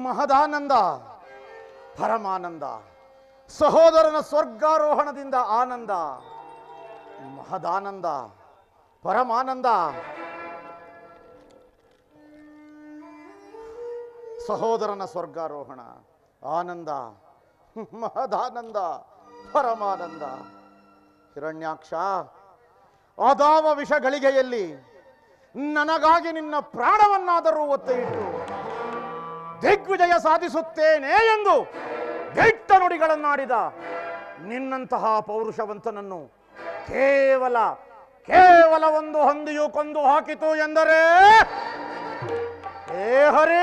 ಮಹದಾನಂದ, ಪರಮಾನಂದ. ಸಹೋದರನ ಸ್ವರ್ಗಾರೋಹಣದಿಂದ ಆನಂದ, ಮಹದಾನಂದ, ಪರಮಾನಂದ. ಸಹೋದರನ ಸ್ವರ್ಗಾರೋಹಣ, ಆನಂದ, ಮಹದಾನಂದ, ಪರಮಾನಂದ. ಹಿರಣ್ಯಾಕ್ಷ, ಅದಾವ ವಿಷಗಳಿಗೆಯಲ್ಲಿ ನನಗಾಗಿ ನಿನ್ನ ಪ್ರಾಣವನ್ನಾದರೂ ಒತ್ತೆ ಇಟ್ಟು ದಿಗ್ವಿಜಯ ಸಾಧಿಸುತ್ತೇನೆ ಎಂದು ದಿಟ್ಟ ನುಡಿಗಳನ್ನಾಡಿದ ನಿನ್ನಂತಹ ಪೌರುಷವಂತನನ್ನು ಕೇವಲ ಒಂದು ಹಂದಿಯು ಕೊಂದು ಹಾಕಿತು ಎಂದರೆ ಹೇ ಹರೇ,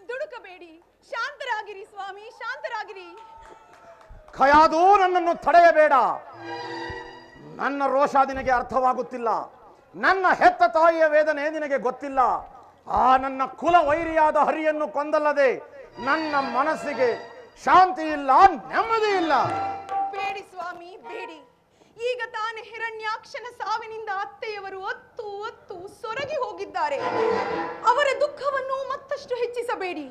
ದುಡುಕಬೇಡಿ, ಶಾಂತರಾಗಿರಿ ಸ್ವಾಮಿ, ಶಾಂತರಾಗಿರಿ. ಖಯಾದು, ನನ್ನನ್ನು ತಡೆಯಬೇಡ. ನನ್ನ ರೋಷ ನಿನಗೆ ಅರ್ಥವಾಗುತ್ತಿಲ್ಲ. ನನ್ನ ಹೆತ್ತ ತಾಯಿಯ ವೇದನೆ ನಿನಗೆ ಗೊತ್ತಿಲ್ಲ. ಆ ನನ್ನ ಕುಲ ವೈರಿಯಾದ ಹರಿಯನ್ನು ಕೊಂದಲ್ಲದೆ ನನ್ನ ಮನಸ್ಸಿಗೆ ಶಾಂತಿ ಇಲ್ಲ, ನೆಮ್ಮದಿ ಇಲ್ಲ. ಬೇಡಿ ಸ್ವಾಮಿ, ಬೇಡಿ. ಈಗ ತಾನೇ ಹಿರಣ್ಯಾಕ್ಷನ ಸಾವಿನಿಂದ ಅತ್ತೆಯವರು ಒತ್ತು ಸೊರಗಿ ಹೋಗಿದ್ದಾರೆ. ಅವರ ದುಃಖವನ್ನು ಮತ್ತಷ್ಟು ಹೆಚ್ಚಿಸಬೇಡಿ.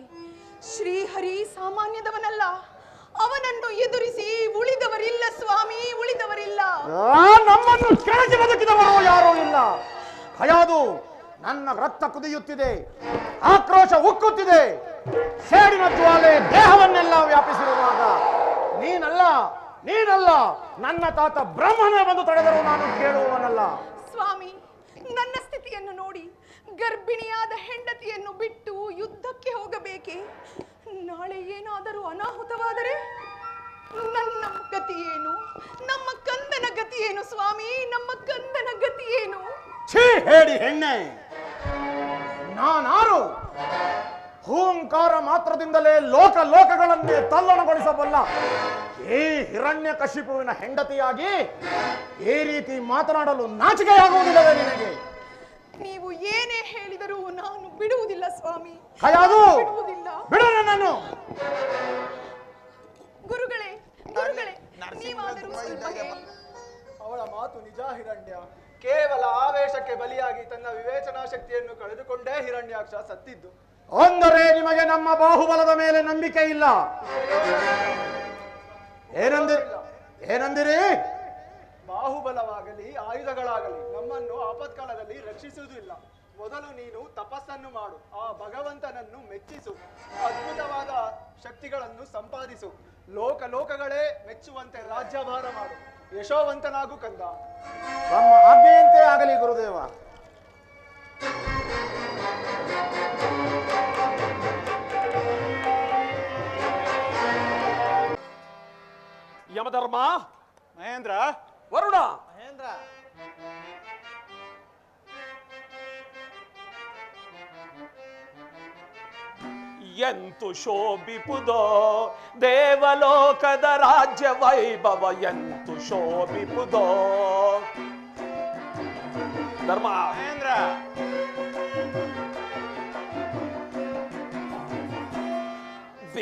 ಶ್ರೀಹರಿ ಸಾಮಾನ್ಯದವನಲ್ಲ. ಅವನನ್ನು ಎದುರಿಸಿ ಉಳಿದವರಿಲ್ಲ ಸ್ವಾಮಿ, ಉಳಿದವರಿಲ್ಲ. ನಮ್ಮನ್ನು ಕೆಳಗೆ ಬದುಕಿದವರು ಯಾರೂ ಇಲ್ಲ. ಖಯಾದು, ನನ್ನ ರಕ್ತ ಕುದಿಯುತ್ತಿದೆ, ಆಕ್ರೋಶ ಉಕ್ಕುತ್ತಿದೆ. ಸೇಡಿನ ಜ್ವಾಲೆ ದೇಹವನ್ನೆಲ್ಲ ವ್ಯಾಪಿಸಿರುವಾಗ ನೀನಲ್ಲ ನನ್ನ ತಾತ ಬ್ರಹ್ಮನೇ ಬಂದು ತಡೆದರು ನಾನು ಕೇಳುವವನಲ್ಲ. ಸ್ವಾಮಿ, ನನ್ನ ಸ್ಥಿತಿಯನ್ನು ನೋಡಿ ಗರ್ಭಿಣಿಯಾದ ಹೆಂಡತಿಯನ್ನು ಬಿಟ್ಟು ಯುದ್ಧಕ್ಕೆ ಹೋಗಬೇಕೆ? ನಾಳೆ ಏನಾದರೂ ಅನಾಹುತವಾದರೆ ನನ್ನ ಗತಿ ಏನು? ನಮ್ಮ ಕಂದನ ಗತಿ ಏನು ಸ್ವಾಮಿ? ನಮ್ಮ ಕಂದನ ಗತಿ ಏನು? ಛೀ ಹೇಳಿ ಹೆಣ್ಣೆ, ನಾನಾರು? ಹೂಂಕಾರ ಮಾತ್ರದಿಂದಲೇ ಲೋಕಗಳನ್ನೇ ತಲ್ಲಣಗೊಳಿಸಬಲ್ಲ ಈ ಹಿರಣ್ಯಕಶಿಪುವಿನ ಹೆಂಡತಿಯಾಗಿ ಈ ರೀತಿ ಮಾತನಾಡಲು ನಾಚಿಕೆಯಾಗುವುದಿಲ್ಲವೇ ನಿನಗೆ? ನೀವು ಏನೇ ಹೇಳಿದರೂ ನಾನು ಬಿಡುವುದಿಲ್ಲ ಸ್ವಾಮಿ, ಬಿಡುವುದಿಲ್ಲ. ಬಿಡು ನನ್ನನ್ನು. ಗುರುಗಳೇ, ನೀವಾದರೂ ಸ್ವಲ್ಪ ಹೇಳಿ. ಅವಳ ಮಾತು ನಿಜ ಹಿರಣ್ಯ. ಕೇವಲ ಆವೇಶಕ್ಕೆ ಬಲಿಯಾಗಿ ತನ್ನ ವಿವೇಚನಾ ಶಕ್ತಿಯನ್ನು ಕಳೆದುಕೊಂಡೇ ಹಿರಣ್ಯಾಕ್ಷ ಸತ್ತಿದ್ದು. ಅಂದರೆ ನಿಮಗೆ ನಮ್ಮ ಬಾಹುಬಲದ ಮೇಲೆ ನಂಬಿಕೆ ಇಲ್ಲ? ಏನಂದಿರಿ? ಬಾಹುಬಲವಾಗಲಿ ಆಯುಧಗಳಾಗಲಿ ನಮ್ಮನ್ನು ಆಪತ್ಕಾಲದಲ್ಲಿ ರಕ್ಷಿಸುವುದಿಲ್ಲ. ಮೊದಲು ನೀನು ತಪಸ್ಸನ್ನು ಮಾಡು, ಆ ಭಗವಂತನನ್ನು ಮೆಚ್ಚಿಸು, ಅದ್ಭುತವಾದ ಶಕ್ತಿಗಳನ್ನು ಸಂಪಾದಿಸು, ಲೋಕಗಳೇ ಮೆಚ್ಚುವಂತೆ ರಾಜ್ಯಭಾರ ಮಾಡು, ಯಶೋವಂತನಾಗು ಕಂದ. ನಮ್ಮ ಆಜ್ಞೆಯಂತೆ ಆಗಲಿ ಗುರುದೇವ. ಯಮಧರ್ಮ, ಮಹೇಂದ್ರ, ವರುಣ, ಮಹೇಂದ್ರ, ಎಂತು ಶೋಭಿಪುದೋ ದೇವಲೋಕದ ರಾಜ್ಯ ವೈಭವ, ಎಂತು ಶೋಭಿಪುದೋ. ಧರ್ಮ, ಮಹೇಂದ್ರ,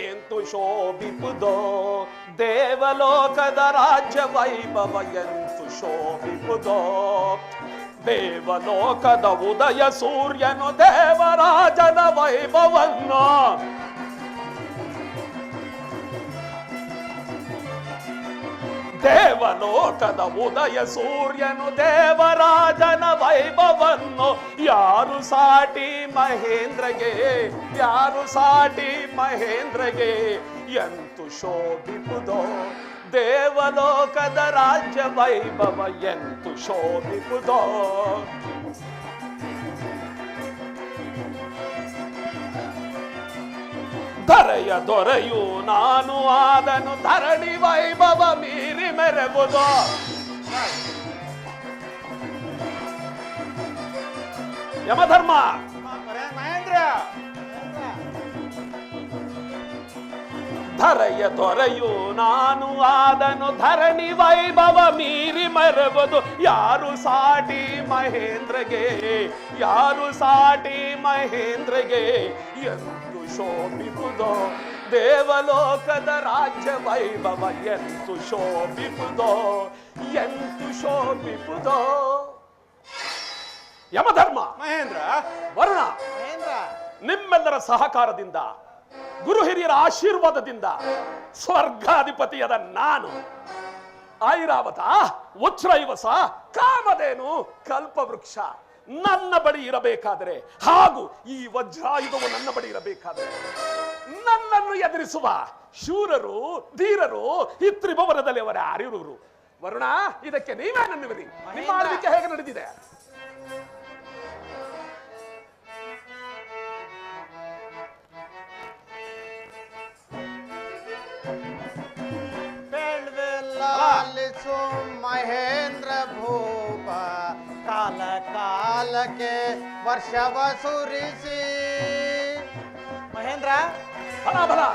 ಎಂತು ಶೋಭಿಪುದೋ ದೇವಲೋಕದ ರಾಜ್ಯ ವೈಭವ, ಎಂತು ಶೋಭಿಪುದೋ. ದೇವಲೋಕದ ಉದಯ ಸೂರ್ಯನು ದೇವರಾಜನ ವೈಭವನ್ನು, ದೇವಲೋಕದ ಉದಯ ಸೂರ್ಯನು ದೇವರಾಜನ ವೈಭವನ್ನು, ಯಾರು ಸಾಟಿ ಮಹೇಂದ್ರಗೆ, ಯಾರು ಸಾಟಿ ಮಹೇಂದ್ರಗೆ. ಎಂತು ಶೋಭಿಪುದೋ ದೇವಲೋಕದ ರಾಜ್ಯ ವೈಭವ, ಎಂತು ಶೋಭಿಪುದೋ. ಧರೆಯ ದೊರೆಯು ನಾನು ಆದನು, ಧರಣಿ ವೈಭವ ಮೀರಿ ಮೆರೆಬುದು. ಯಮಧರ್ಮ, ಮಹೇಂದ್ರ, ಧರೆಯ ದೊರೆಯು ನಾನು ಆದನು, ಧರಣಿ ವೈಭವ ಮೀರಿ ಮೆರೆಬುದು. ಯಾರು ಸಾಟಿ ಮಹೇಂದ್ರಗೆ, ಯಾರು ಸಾಟಿ ಮಹೇಂದ್ರಗೆ. ಎಂತು ಶೋಭಿಪುದೋ ದೇವಲೋಕದ ರಾಜ್ಯ ವೈಭವ, ಎಂತು ಶೋಭಿಪುದೋ, ಎಂತು ಶೋಭಿಪುದೋ. ಯಮಧರ್ಮ, ಮಹೇಂದ್ರ, ವರುಣ, ಮಹೇಂದ್ರ, ನಿಮ್ಮೆಲ್ಲರ ಸಹಕಾರದಿಂದ, ಗುರು ಹಿರಿಯರ ಆಶೀರ್ವಾದದಿಂದ ಸ್ವರ್ಗಾಧಿಪತಿಯಾದ ನಾನು ಐರಾವತ, ಉಚ್ಛ್ರೈವಸ, ಕಾಮಧೇನು, ಕಲ್ಪವೃಕ್ಷ ನನ್ನ ಬಳಿ ಇರಬೇಕಾದರೆ, ಹಾಗೂ ಈ ವಜ್ರಾಯುಧವು ನನ್ನ ಬಳಿ ಇರಬೇಕಾದರೆ, ನನ್ನನ್ನು ಎದುರಿಸುವ ಶೂರರು ಧೀರರು ಈ ತ್ರಿಭುವನದಲ್ಲಿ ಅವರ ಯಾರಿರುವರು? ವರುಣ, ಇದಕ್ಕೆ ನೀವೇ ನನ್ನುವಿರಿ. ನಿಮ್ಮ ಆಳ್ವಿಕೆ ಹೇಗೆ ನಡೆದಿದೆ? लालिसो महेंद्र भूप काल काल के वर्षव सुरिसी महेंद्र भला भला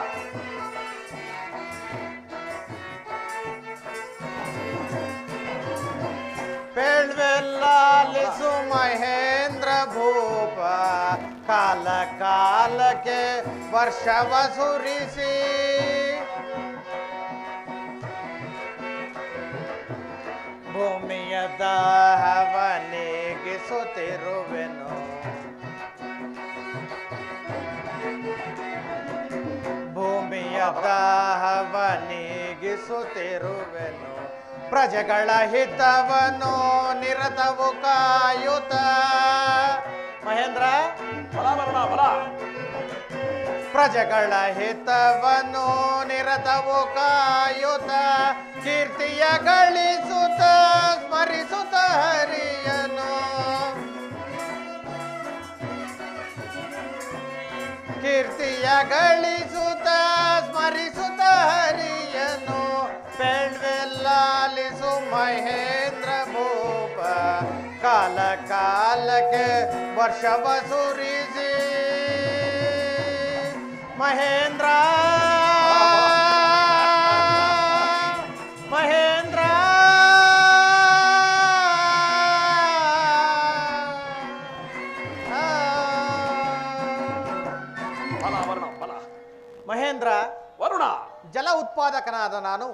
लालिसो महेंद्र भूप काल काल के वर्षव सुरिसी ಭೂಮಿಯ ದಾಹವನೇಗಿಸುತ್ತಿರುವೆನು ಭೂಮಿಯ ದಾಹವನೇಗಿಸುತ್ತಿರುವೆನು ಪ್ರಜೆಗಳ ಹಿತವನ್ನು ನಿರತವು ಕಾಯುತ್ತ ಮಹೇಂದ್ರ ಭಲ ಭಲ ಭಲ ಪ್ರಜೆಗಳ ಹಿತವನ್ನು ನಿರತವು ಕಾಯುತ್ತ ಕೀರ್ತಿಯ ಗಳಿಸುತ್ತ ಸ್ಮರಿಸುತ್ತ ಹರಿಯನು ಕೀರ್ತಿಯ ಗಳಿಸುತ್ತ ಸ್ಮರಿಸುತ್ತ ಹರಿಯನು ಪೇಳ್ವೆಲ್ಲಾಲಿಸು ಮಹೇಂದ್ರ ಭೂಪ ಕಾಲ ಕಾಲಕ್ಕೆ ವರ್ಷವ ಸುರಿಸಿ ಮಹೇಂದ್ರ ಮಹೇಂದ್ರ ಮಹೇಂದ್ರ ವರುಣ, ಜಲ ಉತ್ಪಾದಕನಾದ ನಾನು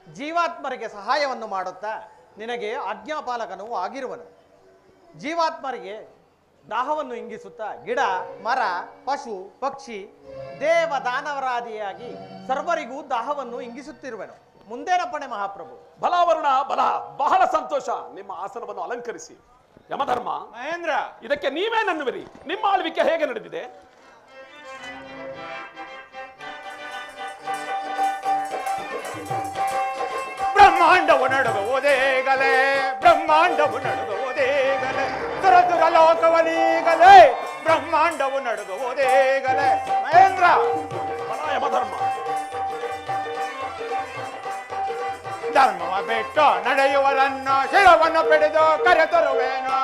ಜೀವಾತ್ಮರಿಗೆ ಸಹಾಯವನ್ನು ಮಾಡುತ್ತಾ ನಿನಗೆ ಆಜ್ಞಾಪಾಲಕನೂ ಆಗಿರುವನು. ಜೀವಾತ್ಮರಿಗೆ ದಾಹವನ್ನು ಇಂಗಿಸುತ್ತಾ ಗಿಡ ಮರ ಪಶು ಪಕ್ಷಿ ದೇವ ದಾನವರಾದಿಯಾಗಿ ಸರ್ವರಿಗೂ ದಾಹವನ್ನು ಇಂಗಿಸುತ್ತಿರುವೆನು. ಮುಂದೇನಪ್ಪಣೆ ಮಹಾಪ್ರಭು. ಬಲ ವರುಣ ಬಲ. ಬಹಳ ಸಂತೋಷ. ನಿಮ್ಮ ಆಸನವನ್ನು ಅಲಂಕರಿಸಿ. ಯಮಧರ್ಮ, ಮಹೇಂದ್ರ, ಇದಕ್ಕೆ ನೀವೇ ನನ್ನುವಿರಿ. ನಿಮ್ಮ ಆಳ್ವಿಕೆ ಹೇಗೆ ನಡೆದಿದೆ? ಬ್ರಹ್ಮಾಂಡವು ನಡುಗುವುದೇಗಲೇ, ಬ್ರಹ್ಮಾಂಡವು ನಡುಗುವುದೇಗಲೇ, ಸುರಸುರ ಲೋಕವನೀಗಲೇ, ಬ್ರಹ್ಮಾಂಡವು ನಡುಗುವುದೇಗಲೇ. ಮಹೇಂದ್ರ, ಬಲ ಯಮಧರ್ಮ. ಧರ್ಮವ ಬಿಟ್ಟು ನಡೆಯುವರನ್ನು ಶಿರವನ್ನು piಡಿದು ಕರೆತರುವೇನು.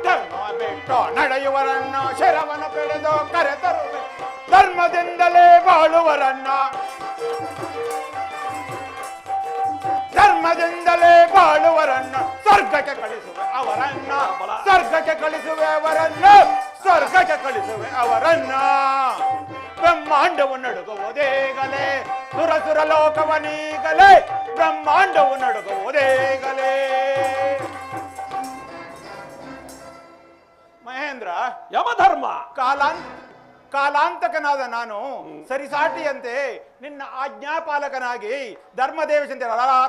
ಧರ್ಮವ ಬಿಟ್ಟು ನಡೆಯುವರನ್ನು ಶಿರವನ್ನು piಡಿದು ಕರೆತರುವೆ. ಧರ್ಮದಿಂದಲೇ ಬಾಳುವರನ್ನ, ಧರ್ಮದಿಂದಲೇ ಬಾಳುವರನ್ನ ಸ್ವರ್ಗಕ್ಕೆ ಕಳಿಸುವೆ ಅವರನ್ನ, ಸ್ವರ್ಗಕ್ಕೆ ಕಳಿಸುವೆ ಅವರನ್ನ, ಸ್ವರ್ಗಕ್ಕೆ ಕಳಿಸುವೆ ಅವರನ್ನ. ಬ್ರಹ್ಮಾಂಡವು ನಡುಗುವುದೇಗಲೇ, ಸುರಸುರ ಲೋಕವನೀಗಲೇ, ಬ್ರಹ್ಮಾಂಡವು ನಡುಗುವುದೇಗಲೇ. ಮಹೇಂದ್ರ, ಯಮಧರ್ಮ, ಕಾಲಾಂತಕನಾದ ನಾನು ಸರಿಸಾಟಿಯಂತೆ ನಿನ್ನ ಆಜ್ಞಾಪಾಲಕನಾಗಿ ಧರ್ಮದೇವಸಂತೆ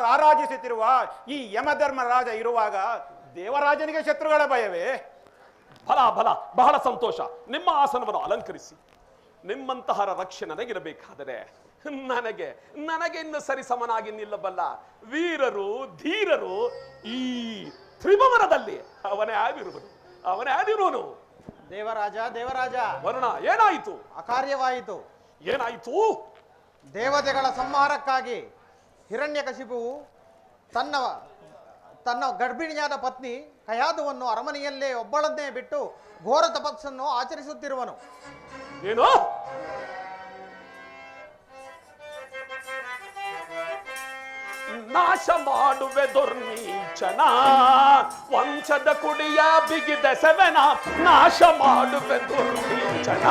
ರಾರಾಜಿಸುತ್ತಿರುವ ಈ ಯಮಧರ್ಮರಾಜ ಇರುವಾಗ ದೇವರಾಜನಿಗೆ ಶತ್ರುಗಳ ಭಯವೇ? ಫಲ ಫಲ. ಬಹಳ ಸಂತೋಷ. ನಿಮ್ಮ ಆಸನವನ್ನು ಅಲಂಕರಿಸಿ. ನಿಮ್ಮಂತಹರ ರಕ್ಷೆ ನನಗಿರಬೇಕಾದರೆ ನನಗೆ ಇನ್ನು ಸರಿಸಮನಾಗಿ ನಿಲ್ಲಬಲ್ಲ ವೀರರು ಧೀರರು ಈ ತ್ರಿಭುವನದಲ್ಲಿ ಅವನೇ ಆಗಿರುವನು. ದೇವರಾಜ ದೇವರಾಜ, ವರುಣ, ಏನಾಯಿತು? ಅಕಾರ್ಯವಾಯಿತು. ಏನಾಯಿತು? ದೇವತೆಗಳ ಸಂಹಾರಕ್ಕಾಗಿ ಹಿರಣ್ಯಕಶಿಪುವು ತನ್ನ ಗರ್ಭಿಣಿಯಾದ ಪತ್ನಿ ಕಯಾದುವನ್ನು ಅರಮನೆಯಲ್ಲೇ ಒಬ್ಬಳನ್ನೇ ಬಿಟ್ಟು ಘೋರ ತಪಸ್ಸನ್ನು ಆಚರಿಸುತ್ತಿರುವನು. ಏನು? ನಾಶ ಮಾಡುವೆ ದುರ್ನೀಚನ, ವಂಶದ ಕುಡಿಯ ಬಿಗಿದ ಸೆವೆನ, ನಾಶ ಮಾಡುವೆ ದುರ್ನೀಚನ.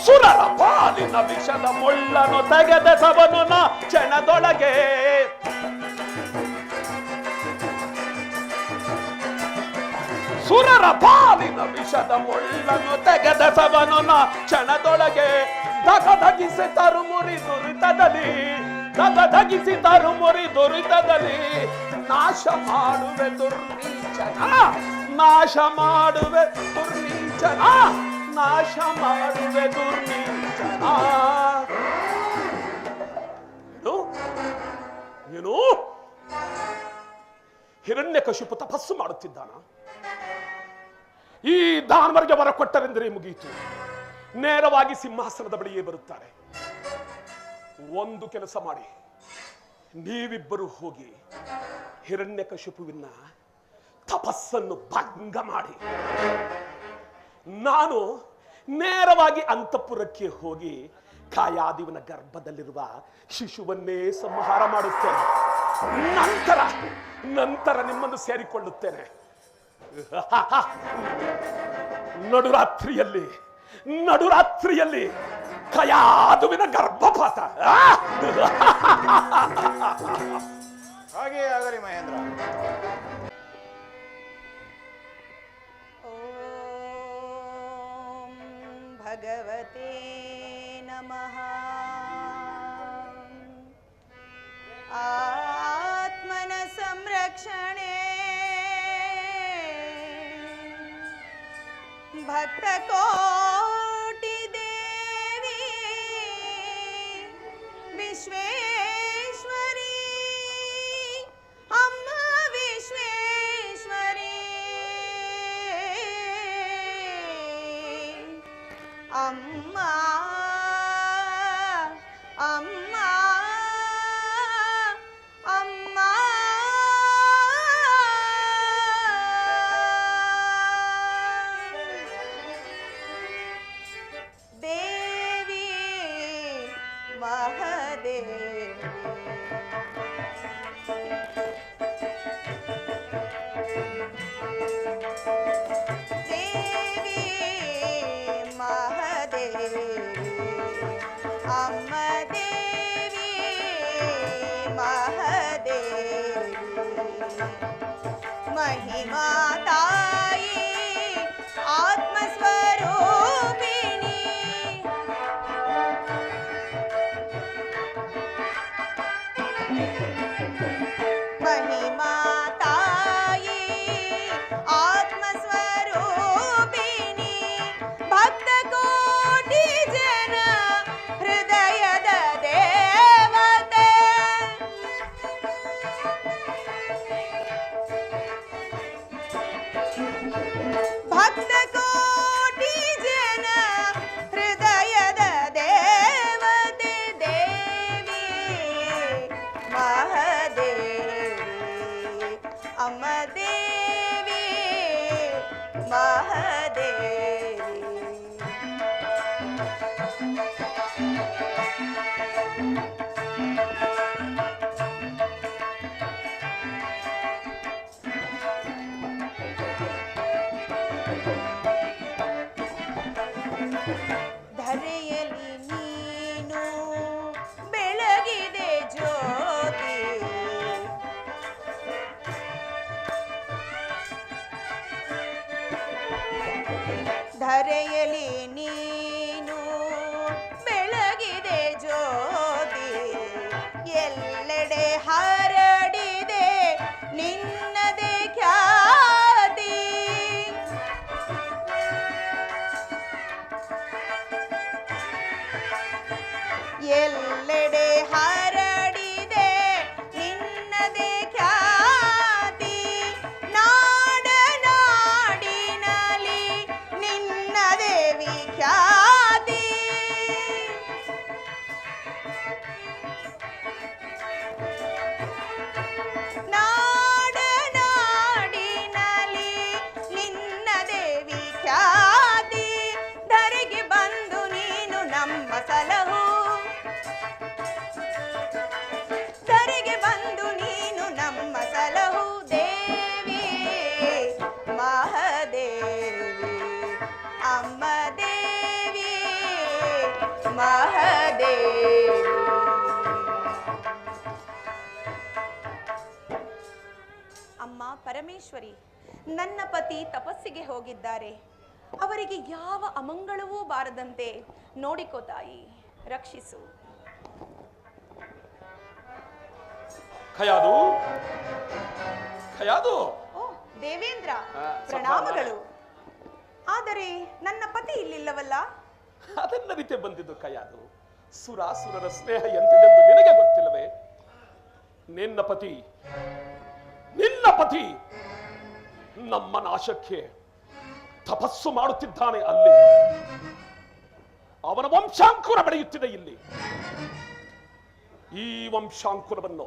ಸುರರ ಪಾಲಿನ ವಿಷದ ಮುಳ್ಳನು ತೆಗೆದ ಸವನು ಕ್ಷಣದೊಳಗೆ ಸುರರ ಪಾಲಿನ ವಿಷದ ಮುಳ್ಳನ್ನು ತೆಗೆದಸವನು ಕ್ಷಣದೊಳಗೆ ದಗದಗಿಸಿ ತರುಮುರಿ ದುರಿತದಲ್ಲಿ ದಗದಗಿಸಿ ತರುಮುರಿ ದುರಿತದಲ್ಲಿ ನಾಶ ಮಾಡುವೆ ದುರ್ನೀಚನ ನಾಶ ಮಾಡುವೆ ದುರ್ನೀಚನ ನಾಶ ಮಾಡುವೆ ದುರ್ನೀಚನ. ಏನು ಹಿರಣ್ಯಕಶಿಪು ತಪಸ್ಸು ಮಾಡುತ್ತಿದ್ದಾನ? ಈ ದಾನವರಿಗೆ ವರ ಕೊಟ್ಟರೆಂದರೆ ಮುಗಿಯಿತು, ನೇರವಾಗಿ ಸಿಂಹಾಸನದ ಬಳಿಯೇ ಬರುತ್ತಾರೆ. ಒಂದು ಕೆಲಸ ಮಾಡಿ, ನೀವಿಬ್ಬರು ಹೋಗಿ ಹಿರಣ್ಯಕಶಿಪುವಿನ ತಪಸ್ಸನ್ನು ಭಂಗ ಮಾಡಿ ನಾನು ನೇರವಾಗಿ ಅಂತಃಪುರಕ್ಕೆ ಹೋಗಿ ಕಾಯಾದಿವನ ಗರ್ಭದಲ್ಲಿರುವ ಶಿಶುವನ್ನೇ ಸಂಹಾರ ಮಾಡುತ್ತೇನೆ. ನಂತರ ನಿಮ್ಮನ್ನು ಸೇರಿಕೊಳ್ಳುತ್ತೇನೆ. ನಡುರಾತ್ರಿಯಲ್ಲಿ ಕಯಾದುವಿನ ಗರ್ಭಪಾತ. ಹಾಗೆ ಆಗಲಿ ಮಹೇಂದ್ರ. ಓಂ ಭಗವತೆ ನಮಃ. ಆತ್ಮನ ಸಂರಕ್ಷಣೆ ಭಕ್ತ ಕೋಟಿ ದೇವಿ ವಿಶ್ವೇಶ್ವರಿ ಅಮ್ಮ ವಿಶ್ವೇಶ್ವರಿ ಅಮ್ಮ ಅಮ್ಮ ಅಮ್ಮ ದೇವಿ ಮಹಾದೇವಿ ದೇವಿ ಮಹಾದೇವಿ ಅಮ್ಮ ದೇವಿ ಮಹಾದೇವಿ ಮಹಿಮಾ ತಾಯಿ ಆತ್ಮಸ್ವರೂಪಿಣಿ ಮಹಿಮಾ ತಾಯಿ ಆತ್ಮಸ್ವರೂಪಿಣಿ ಭಕ್ತ ಕೋಟಿ ಜನ ಹೃದಯದ ದೇವತೆ ಭಕ್ತ ಕೋಟಿ ಜನ ಹೃದಯದ ದೇವತೆ ದೇವಿ ಮಹಾದೇವಿ ಅಮ್ಮ ದೇವಿ ಮಹಾದೇವಿ. ಧರೆಯಲ್ಲಿ ನೀನು ಬೆಳಗಿದೆ ಜ್ಯೋತಿ ಧರೆಯಲ್ಲಿ ನೀನು ಬೆಳಗಿದೆ ಜ್ಯೋತಿ ಎಲ್ಲೆಡೆ ಹರಡಿದೆ ನಿನ್ನದೇ ಖ್ಯಾತಿ ಎಲ್ಲೆಡೆ ಹರಡಿದೆ ನಿನ್ನದೇ ಖ್ಯಾತಿ ನಾಡ ನಾಡಿನಲ್ಲಿ ನಿನ್ನದೇ ವಿಖ್ಯಾತಿ ನಾಡ ನಾಡಿನಲ್ಲಿ ನಿನ್ನದೇ ವಿಖ್ಯಾತಿ ಧರೆಗೆ ಬಂದು ನೀನು ನಮ್ಮ ಸಲಹು ಧರೆಗೆ ಬಂದು ನೀನು ನಮ್ಮ ಸಲಹು ದೇವಿ ಮಹಾದೇವಿ ಅಮ್ಮ ದೇವಿ ಮಹಾದೇವಿ. ಅಮ್ಮ ಪರಮೇಶ್ವರಿ, ನನ್ನ ಪತಿ ತಪಸ್ಸಿಗೆ ಹೋಗಿದ್ದಾರೆ. ಅವರಿಗೆ ಯಾವ ಅಮಂಗಳವೂ ಬಾರದಂತೆ ನೋಡಿಕೋ ತಾಯಿ, ರಕ್ಷಿಸು. ಖಯಾದು ಖಯಾದು. ಓ ದೇವೇಂದ್ರ, ಸ್ವಲ್ಪ ಪ್ರಣಾಮಗಳು. ಆದರೆ ನನ್ನ ಪತಿ ಇಲ್ಲಿಲ್ಲವಲ್ಲ? ಅದೆಲ್ಲ ರೀತಿ ಬಂದಿದ್ದು ಖಯಾದು. ಸುರಾಸುರರ ಸ್ನೇಹ ಎಂತದೆಂದು ನಿನಗೆ ಗೊತ್ತಿಲ್ಲವೇ? ನಿನ್ನ ಪತಿ ನಮ್ಮ ನಾಶಕ್ಕೆ ತಪಸ್ಸು ಮಾಡುತ್ತಿದ್ದಾನೆ. ಅಲ್ಲಿ ಅವನ ವಂಶಾಂಕುರ ಬೆಳೆಯುತ್ತಿದೆ. ಇಲ್ಲಿ ಈ ವಂಶಾಂಕುರವನ್ನು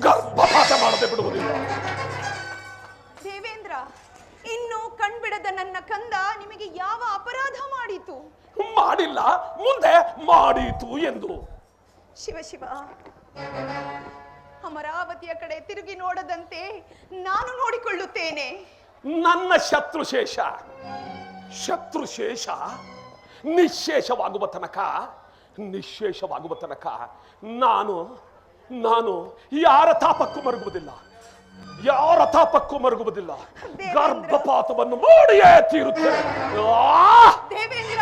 ಗರ್ಭಪಾತ ಮಾಡದೆ ಬಿಡುವುದಿಲ್ಲ. ದೇವೇಂದ್ರ, ಇನ್ನು ಕಣ್ಬಿಡದ ನನ್ನ ಕಂದ ನಿಮಗೆ ಯಾವ ಅಪರಾಧ ಮಾಡಿತು? ಮಾಡಿಲ್ಲ, ಮುಂದೆ ಮಾಡೀತು ಎಂದು. ಶಿವ ಶಿವ, ಅಮರಾವತಿಯ ಕಡೆ ತಿರುಗಿ ನೋಡದಂತೆ ನಾನು ನೋಡಿಕೊಳ್ಳುತ್ತೇನೆ. ನನ್ನ ಶತ್ರುಶೇಷ ನಿಶೇಷವಾಗುವ ತನಕ ನಾನು ಯಾರ ತಾಪಕ್ಕೂ ಮರುಗುವುದಿಲ್ಲ. ಗರ್ಭಪಾತವನ್ನು ಮಾಡಿಯೇ തീರುತ್ತೇನೆ. ದೇವೇಂದ್ರ,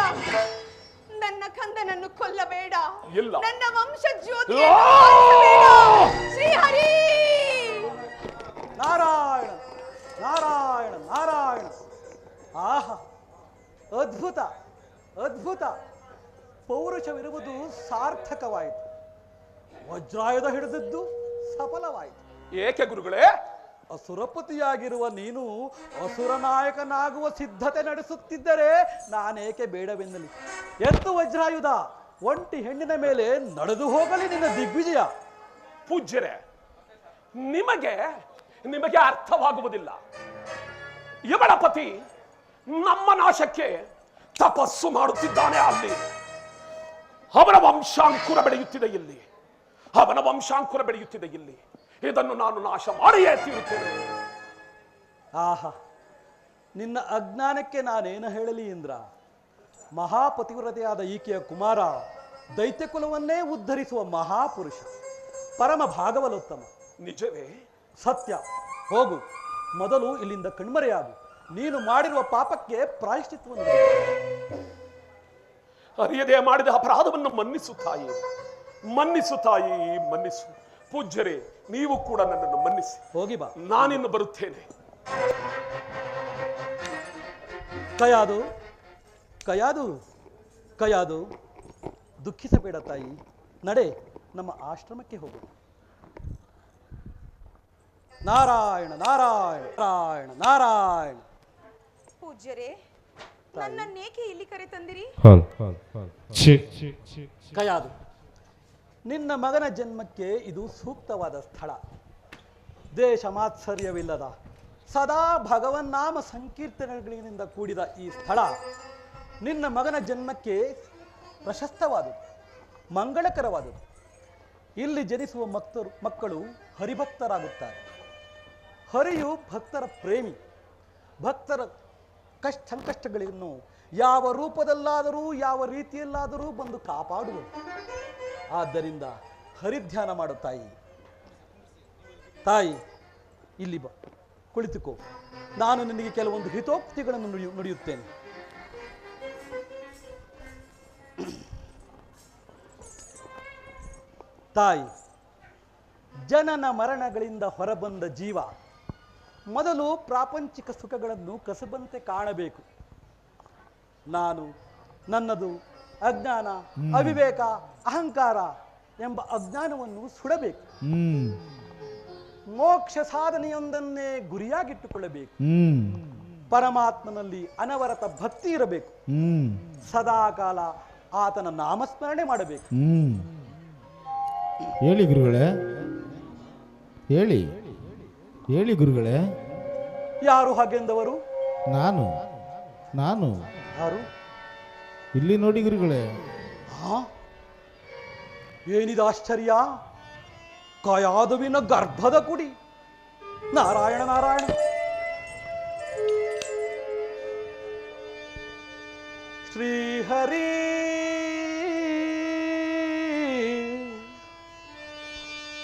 ನನ್ನ ಕಂದನನ್ನು ಕೊಲ್ಲಬೇಡ. ಇಲ್ಲ. ನನ್ನ ವಂಶ ಜ್ಯೋತಿ ಶ್ರೀಹರಿ. ನಾರಾಯಣ ನಾರಾಯಣ ನಾರಾಯಣ. ಆಹಾ, ಅದ್ಭುತ ಅದ್ಭುತ. ಪೌರುಷವಿರುವುದು ಸಾರ್ಥಕವಾಯಿತು. ವಜ್ರಾಯುಧ ಹಿಡಿದದ್ದು ಸಫಲವಾಯಿತು. ಏಕೆ ಗುರುಗಳೇ? ಅಸುರಪತಿಯಾಗಿರುವ ನೀನು ಅಸುರ ನಾಯಕನಾಗುವ ಸಿದ್ಧತೆ ನಡೆಸುತ್ತಿದ್ದರೆ ನಾನೇಕೆ ಬೇಡವೆನ್ನಲಿ? ಎತ್ತು ವಜ್ರಾಯುಧ, ಒಂಟಿ ಹೆಣ್ಣಿನ ಮೇಲೆ ನಡೆದು ಹೋಗಲಿ ನಿನ್ನ ದಿಗ್ವಿಜಯ. ಪೂಜ್ಯರೇ, ನಿಮಗೆ ಅರ್ಥವಾಗುವುದಿಲ್ಲ. ಇವಳ ಪತಿ ನಮ್ಮ ನಾಶಕ್ಕೆ ತಪಸ್ಸು ಮಾಡುತ್ತಿದ್ದಾನೆ. ಅಲ್ಲಿ ಅವನ ವಂಶಾಂಕುರ ಬೆಳೆಯುತ್ತಿದೆ ಇಲ್ಲಿ. ಇದನ್ನು ನಾನು ನಾಶ ಮಾಡಿಯೇ ತೀರುತ್ತೇನೆ. ಆಹಾ, ನಿನ್ನ ಅಜ್ಞಾನಕ್ಕೆ ನಾನೇನು ಹೇಳಲಿ ಇಂದ್ರ? ಮಹಾಪತಿವ್ರತೆಯಾದ ಈಕೆಯ ಕುಮಾರ ದೈತ್ಯಕುಲವನ್ನೇ ಉದ್ಧರಿಸುವ ಮಹಾಪುರುಷ, ಪರಮ ಭಾಗವಲೋತ್ತಮ. ನಿಜವೇ? ಸತ್ಯ. ಹೋಗು, ಮೊದಲು ಇಲ್ಲಿಂದ ಕಣ್ಮರೆಯಾಗು. ನೀನು ಮಾಡಿರುವ ಪಾಪಕ್ಕೆ ಪ್ರಾಯಶ್ಚಿತ್ತವನ್ನು ಅರಿಯದೆ ಮಾಡಿದ ಅಪರಾಧವನ್ನು ಮನ್ನಿಸು ತಾಯಿ, ಮನ್ನಿಸು. ಪೂಜ್ಯರೇ, ನೀವು ಕೂಡ ನನ್ನನ್ನು ಮನ್ನಿಸಿ. ಹೋಗಿ ಬಾ, ನಾನಿನ್ನು ಬರುತ್ತೇನೆ. ಕಯಾದು, ದುಃಖಿಸಬೇಡ ತಾಯಿ. ನಡೆ, ನಮ್ಮ ಆಶ್ರಮಕ್ಕೆ ಹೋಗು. ನಾರಾಯಣ ನಾರಾಯಣ ನಾರಾಯಣ ನಾರಾಯಣ. ಪೂಜ್ಯರೇ, ನನ್ನನ್ನೇಕೆ ಇಲ್ಲಿ ಕರೆ ತಂದಿರಿ? ಕಯಾದು, ನಿನ್ನ ಮಗನ ಜನ್ಮಕ್ಕೆ ಇದು ಸೂಕ್ತವಾದ ಸ್ಥಳ. ದೇಶ ಮಾತ್ಸರ್ಯವಿಲ್ಲದ ಸದಾ ಭಗವನ್ನಾಮ ಸಂಕೀರ್ತನೆಗಳಿಂದ ಕೂಡಿದ ಈ ಸ್ಥಳ ನಿನ್ನ ಮಗನ ಜನ್ಮಕ್ಕೆ ಪ್ರಶಸ್ತವಾದುದು, ಮಂಗಳಕರವಾದುದು. ಇಲ್ಲಿ ಜನಿಸುವ ಮಕ್ಕಳು ಹರಿಭಕ್ತರಾಗುತ್ತಾರೆ. ಹರಿಯು ಭಕ್ತರ ಪ್ರೇಮಿ. ಭಕ್ತರ ಸಂಕಷ್ಟಗಳನ್ನು ಯಾವ ರೂಪದಲ್ಲಾದರೂ ಯಾವ ರೀತಿಯಲ್ಲಾದರೂ ಬಂದು ಕಾಪಾಡುವುದು. ಆದ್ದರಿಂದ ಹರಿಧ್ಯಾನ ಮಾಡು ತಾಯಿ. ಇಲ್ಲಿ ಬಾ, ಕುಳಿತುಕೋ. ನಾನು ನಿನಗೆ ಕೆಲವೊಂದು ಹಿತೋಕ್ತಿಗಳನ್ನು ನುಡಿಯುತ್ತೇನೆ. ತಾಯಿ, ಜನನ ಮರಣಗಳಿಂದ ಹೊರಬಂದ ಜೀವ ಮೊದಲು ಪ್ರಾಪಂಚಿಕ ಸುಖಗಳನ್ನು ಕಸಬಂತೆ ಕಾಣಬೇಕು. ನನ್ನದು ಅಜ್ಞಾನ, ಅವಿವೇಕ, ಅಹಂಕಾರ ಎಂಬ ಅಜ್ಞಾನವನ್ನು ಸುಡಬೇಕು. ಮೋಕ್ಷ ಸಾಧನೆಯೊಂದನ್ನೇ ಗುರಿಯಾಗಿಟ್ಟುಕೊಳ್ಳಬೇಕು. ಪರಮಾತ್ಮನಲ್ಲಿ ಅನವರತ ಭಕ್ತಿ ಇರಬೇಕು. ಸದಾಕಾಲ ಆತನ ನಾಮಸ್ಮರಣೆ ಮಾಡಬೇಕು. ಹೇಳಿ ಗುರುಗಳೇ, ಹೇಳಿ ಗುರುಗಳೇ. ಯಾರು ಹಾಗೆಂದವರು? ನಾನು ಯಾರು? ಇಲ್ಲಿ ನೋಡಿ ಗುರುಗಳೇ. ಏನಿದ ಆಶ್ಚರ್ಯ! ಕಯಾದುವಿನ ಗರ್ಭದ ಕುಡಿ. ನಾರಾಯಣ ನಾರಾಯಣ. ಶ್ರೀಹರಿ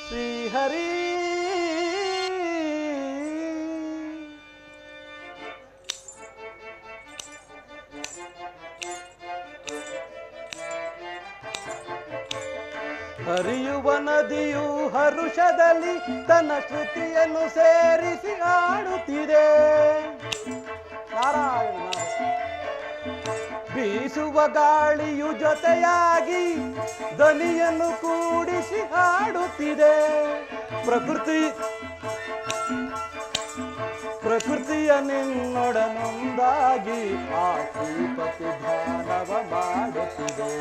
ಶ್ರೀಹರಿ ಹರಿಯುವ ನದಿಯು ಹರುಷದಲ್ಲಿ ತನ್ನ ಶ್ರುತಿಯನ್ನು ಸೇರಿಸಿ ಆಡುತ್ತಿದೆ. ನಾರಾಯಣ ಬೀಸುವ ಗಾಳಿಯು ಜೊತೆಯಾಗಿ ಧ್ವನಿಯನ್ನು ಕೂಡಿಸಿ ಹಾಡುತ್ತಿದೆ. ಪ್ರಕೃತಿಯ ನಿನ್ನೊಡನೊಂದಾಗಿ ಆ ಶ್ರೀಪತಿ ಧ್ಯಾನವ ಮಾಡುತ್ತಿದೆ.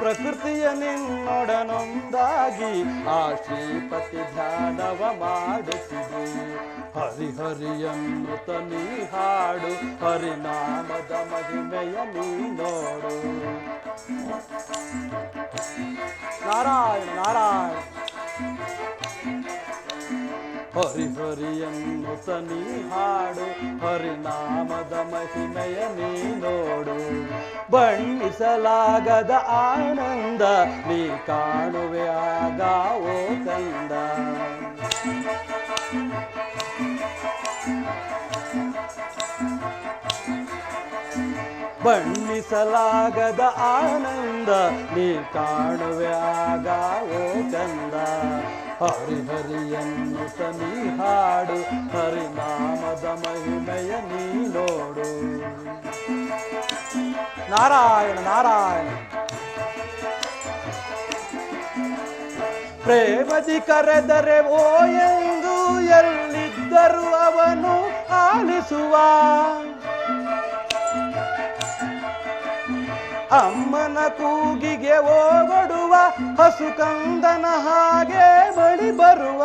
ಪ್ರಕೃತಿಯ ನಿನ್ನೊಡನೊಂದಾಗಿ ಆ ಶ್ರೀಪತಿ ಧ್ಯಾನವ ಮಾಡುತ್ತಿದೆ. ಹರಿಹರಿಯನ್ನು ತನಿ ಹಾಡು, ಹರಿನಾಮದ ಮಹಿಮೆಯ ನೀ ನೋಡು. ನಾರಾಯಣ ನಾರಾಯಣ. ಹರಿಹರಿಯನ್ನು ತನಿ ಹಾಡು, ಹರಿನಾಮದ ಮಹಿಮೆಯ ನೀ ನೋಡು. ಬಣ್ಣಿಸಲಾಗದ ಆನಂದ ನೀ ಕಾಣುವೆ ಆಗ ಓ ಕಂದ. ಬಣ್ಣಿಸಲಾಗದ ಆನಂದ ನೀ ಕಾಣುವೆ ಆಗ ಓ ಕಂದ. ಹರಿಹರಿಯನ್ನು ತನಿ ಹಾಡು, ಹರಿನಾಮದ ಮಹಿಮೆಯ ನೀ ನೋಡು. ನಾರಾಯಣ ನಾರಾಯಣ. ಪ್ರೇಮದಿ ಕರೆದರೆ ಓ ಎಂದು ಎಲ್ಲಿದ್ದರೂ ಅವನು ಆಲಿಸುವ. ಅಮ್ಮನ ಕೂಗಿಗೆ ಓಗೊಡುವ ಹಸು ಕಂದನ ಹಾಗೆ ಬಳಿ ಬರುವ.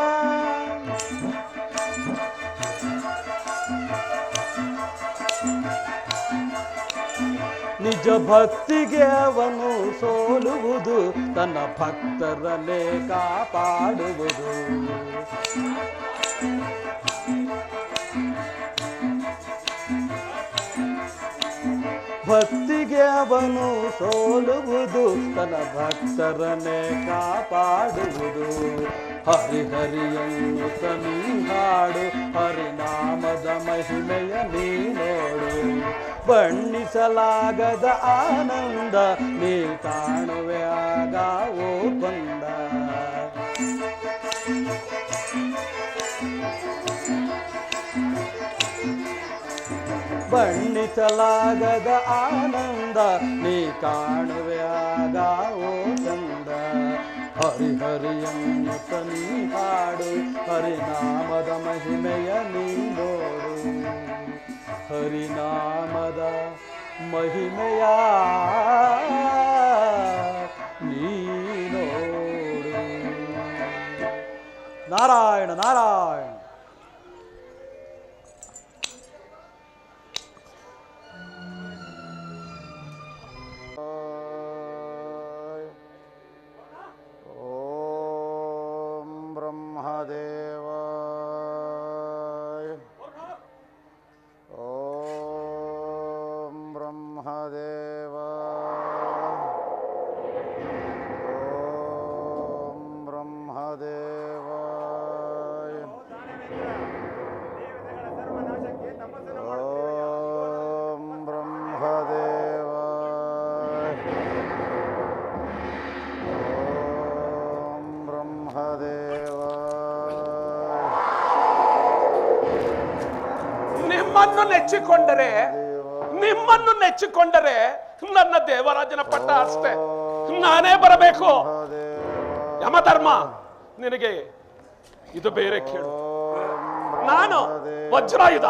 ನಿಜ ಭಕ್ತಿಗೆ ಅವನು ಸೋಲುವುದು, ತನ್ನ ಭಕ್ತರನ್ನೇ ಕಾಪಾಡುವುದು. ಭಕ್ತಿಗೆ ಅವನು ಸೋಲುವುದು, ತನ್ನ ಭಕ್ತರನ್ನೇ ಕಾಪಾಡುವುದು. ಹರಿಹರಿಯನ್ನು ತನಿ ಹಾಡು, ಹರಿನಾಮದ ಮಹಿಮೆಯ ನೀ ನೋಡು. ಬಣ್ಣಿಸಲಾಗದ ಆನಂದ ನೀ ಕಾಣುವೆ ಆಗ ಓ ಬಂದ. ಬಣ್ಣಿಸಲಾಗದ ಆನಂದ ನೀ ಕಾಣುವೆ ಆಗ ಓ ಕಂದ. ಹರಿಹರಿಯನ್ನು ತನಿ ಹಾಡು, ಹರಿನಾಮದ ಮಹಿಮೆಯ ನೀ ನೋಡು. ಹರಿನಾಮದ ಮಹಿಮೆಯ ನೀ ನೋಡು. ನಾರಾಯಣ ನಾರಾಯಣ. ನಿಮ್ಮನ್ನು ನೆಚ್ಚಿಕೊಂಡರೆ ನನ್ನ ದೇವರಾಜನ ಪಟ್ಟ ಅಷ್ಟೇ ನಾನೇ ಬರಬೇಕು. ಯಮಧರ್ಮ, ನಿನಗೆ ಇದು ಬೇರೆ ಕೇಳು. ನಾನು ವಜ್ರಾಯುಧ.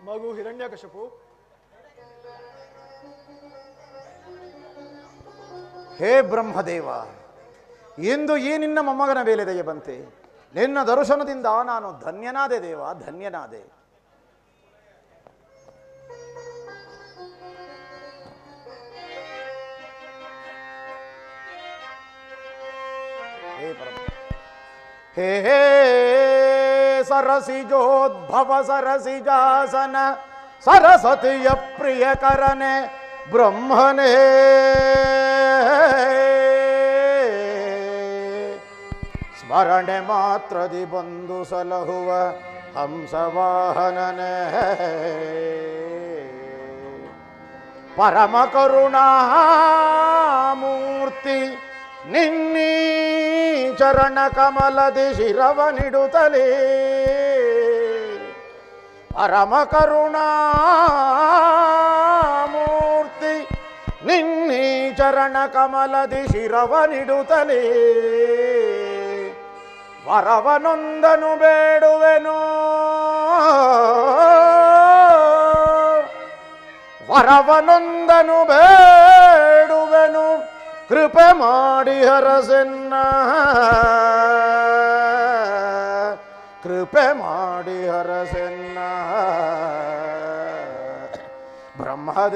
ಮಗು ಹಿರಣ್ಯಕಶಿಪು, ಹೇ ಬ್ರಹ್ಮದೇವ, ಇಂದು ಈ ನಿನ್ನ ಮೊಮ್ಮಗನ ಮೇಲೆ ದಯೆ ಬಂತೆ. ನಿನ್ನ ದರ್ಶನದಿಂದ ನಾನು ಧನ್ಯನಾದೆ ದೇವ, ಧನ್ಯನಾದೆ. ಹೇ ಸರಸಿಜೋದ್ಭವ ಸರಸಿಜಾಸನ ಸರಸ್ವತಿಯ ಪ್ರಿಯಕರನೆ ಬ್ರಹ್ಮನೇ, ಸ್ಮರಣೆ ಮಾತ್ರದಿ ಬಂದು ಸಲಹುವ ಹಂಸವಾಹನನೇ, ಪರಮ ಕರುಣಾಮೂರ್ತಿ ನಿನ್ನೀ ಚರಣ ಕಮಲದಿ ಶಿರವನಿಡುತ್ತಲೇ, ಪರಮ ಕರುಣಾಮೂರ್ತಿ ನಿನ್ನೀ ಚರಣ ಕಮಲದಿ ಶಿರವನಿಡುತ್ತಲೇ, ವರವನೊಂದನು ಬೇಡುವೆನು, ವರವನೊಂದನು ಬೇಡುವೆನು, ಕೃಪೆ ಮಾಡಿ ಹರಸೆನ್ನ, ಕೃಪೆ ಮಾಡಿ ಹರಸೆನ್ನ. ಬ್ರಹ್ಮದೇವ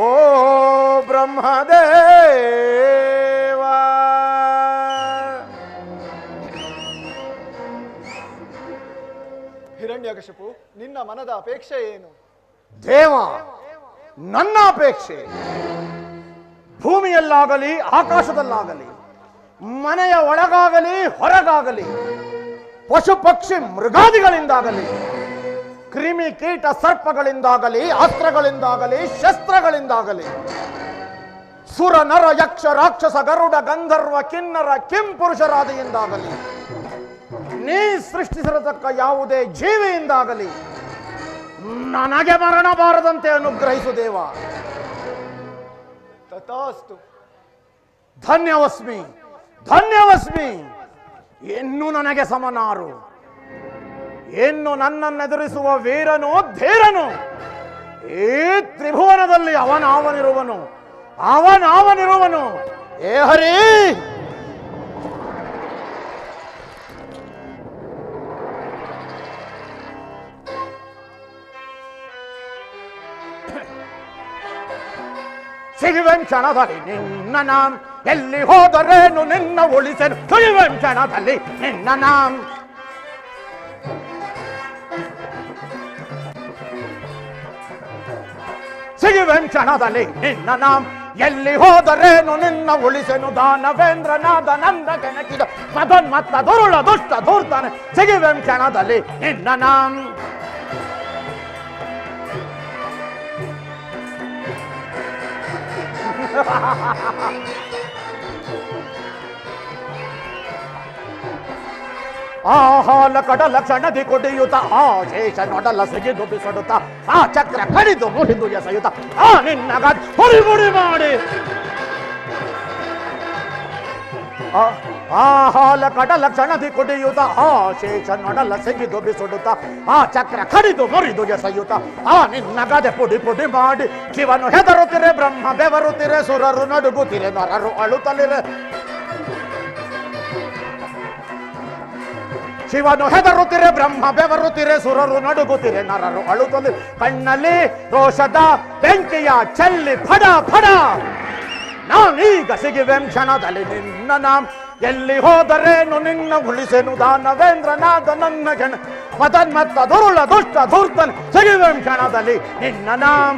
ಓ ಬ್ರಹ್ಮದೇವ, ಹಿರಣ್ಯಕಶಿಪು, ನಿನ್ನ ಮನದ ಅಪೇಕ್ಷೆ ಏನು? ದೇವ, ನನ್ನ ಅಪೇಕ್ಷೆ ಭೂಮಿಯಲ್ಲಾಗಲಿ ಆಕಾಶದಲ್ಲಾಗಲಿ, ಮನೆಯ ಒಳಗಾಗಲಿ ಹೊರಗಾಗಲಿ, ಪಶು ಪಕ್ಷಿ ಮೃಗಾದಿಗಳಿಂದಾಗಲಿ, ಕ್ರಿಮಿ ಕೀಟ ಸರ್ಪಗಳಿಂದಾಗಲಿ, ಅಸ್ತ್ರಗಳಿಂದಾಗಲಿ, ಶಸ್ತ್ರಗಳಿಂದಾಗಲಿ, ಸುರ ನರ ಯಕ್ಷ ರಾಕ್ಷಸ ಗರುಡ ಗಂಧರ್ವ ಕಿನ್ನರ ಕಿಂಪುರುಷರಾದಿಯಿಂದಾಗಲಿ, ನೀ ಸೃಷ್ಟಿಸಿರತಕ್ಕ ಯಾವುದೇ ಜೀವಿಯಿಂದಾಗಲಿ ನನಗೆ ಮರಣ ಬಾರದಂತೆ ಅನುಗ್ರಹಿಸು ದೇವ. ತಥಾಸ್ತು. ಧನ್ಯವಸ್ಮಿ, ಧನ್ಯವಸ್ಮಿ. ಇನ್ನು ನನಗೆ ಸಮನಾರು, ಇನ್ನು ನನ್ನನ್ನೆದುರಿಸುವ ವೀರನು ಧೀರನು ಈ ತ್ರಿಭುವನದಲ್ಲಿ ಅವನಾವನಿರುವನು, ಅವನಾವನಿರುವನು. ಏ ಹರಿ, ಸಿಗುವೆಂ ಕ್ಷಣದಲ್ಲಿ ನಿನ್ನ ನಾಂ, ಎಲ್ಲಿ ಹೋದರೇನು ನಿನ್ನ ಉಳಿಸೆನು, ಸಿಗುವೆಂ ಕ್ಷಣದಲ್ಲಿ ನಿನ್ನ ನಾಂ. ಸಿಗುವೆಂ ಕ್ಷಣದಲ್ಲಿ ನಿನ್ನ ನಾಂ, ಎಲ್ಲಿ ಹೋದರೇನು ನಿನ್ನ ಉಳಿಸೆನು. ದಾನವೇಂದ್ರನಾದ ನಂದ ಕೆಣಕಿದ ಮದೋನ್ಮತ್ತ ದುರುಳ ದುಷ್ಟ ಧೂರ್ತಾನೆ, ಸಿಗುವೆಂ ಕ್ಷಣದಲ್ಲಿ ನಿನ್ನ ನಾಂ. ಆಹಾಲ ಕಡಲ ಕ್ಷಣದಿ ಕುಡಿಯುತ್ತ, ಆ ಶೇಷ ನೊಡಲ ಸಿಗಿದು ಬಿಸಡುತ್ತ, ಆ ಚಕ್ರ ಕಡಿದು ಮುರಿದು ಎಸೆಯುತ್ತ, ಆ ನಿನ್ನ ಹುಡಿ ಮುಡಿ ಮಾಡಿ. ಆಹಾಲ ಕಡಲ ಕ್ಷಣದಿ ಕುಡಿಯುತ್ತ, ಆ ಶೇಷ ನೊಡಲ ಸಿಗಿದು ಬಿಸುಡುತ್ತ, ಆ ಚಕ್ರ ಕಡಿದು ಮುರಿದು ಎಸೆಯುತ್ತ, ಆ ನಿನ್ನ ಗದೆ ಪುಡಿ ಪುಡಿ ಮಾಡಿ. ಶಿವನು ಹೆದರುತ್ತಿರೆ, ಬ್ರಹ್ಮ ಬೆವರುತ್ತಿರೆ, ಸುರರು ನಡುಗುತ್ತಿರೆ, ನರರು ಅಳುತ್ತಲಿರೆ. ಶಿವನು ಹೆದರುತ್ತಿರೆ, ಬ್ರಹ್ಮ ಬೆವರುತ್ತಿರೆ, ಸುರರು ನಡುಗುತ್ತಿರೆ, ನರರು ಅಳುತ್ತಲಿ. ಕಣ್ಣಲ್ಲಿ ರೋಷದ ಬೆಂಕಿಯ ಚೆಲ್ಲಿ ಫಡ ಫಡ. ನಾನೀಗ ಸಿಗುವೆಂ ಕ್ಷಣದಲ್ಲಿ ನಿನ್ನ ನಾಂ, ಎಲ್ಲಿ ಹೋದರೇನು ನಿನ್ನ ಉಳಿಸೆನು. ದಾನವೇಂದ್ರನಾದ ನನ್ನ ಗಣ ಮದನ್ಮತ್ತ ದುರುಳ ದುಷ್ಟ ಧೂರ್ತನ್, ಸಿಗುವೆಂ ಕ್ಷಣದಲ್ಲಿ ನಿನ್ನ ನಾಂ.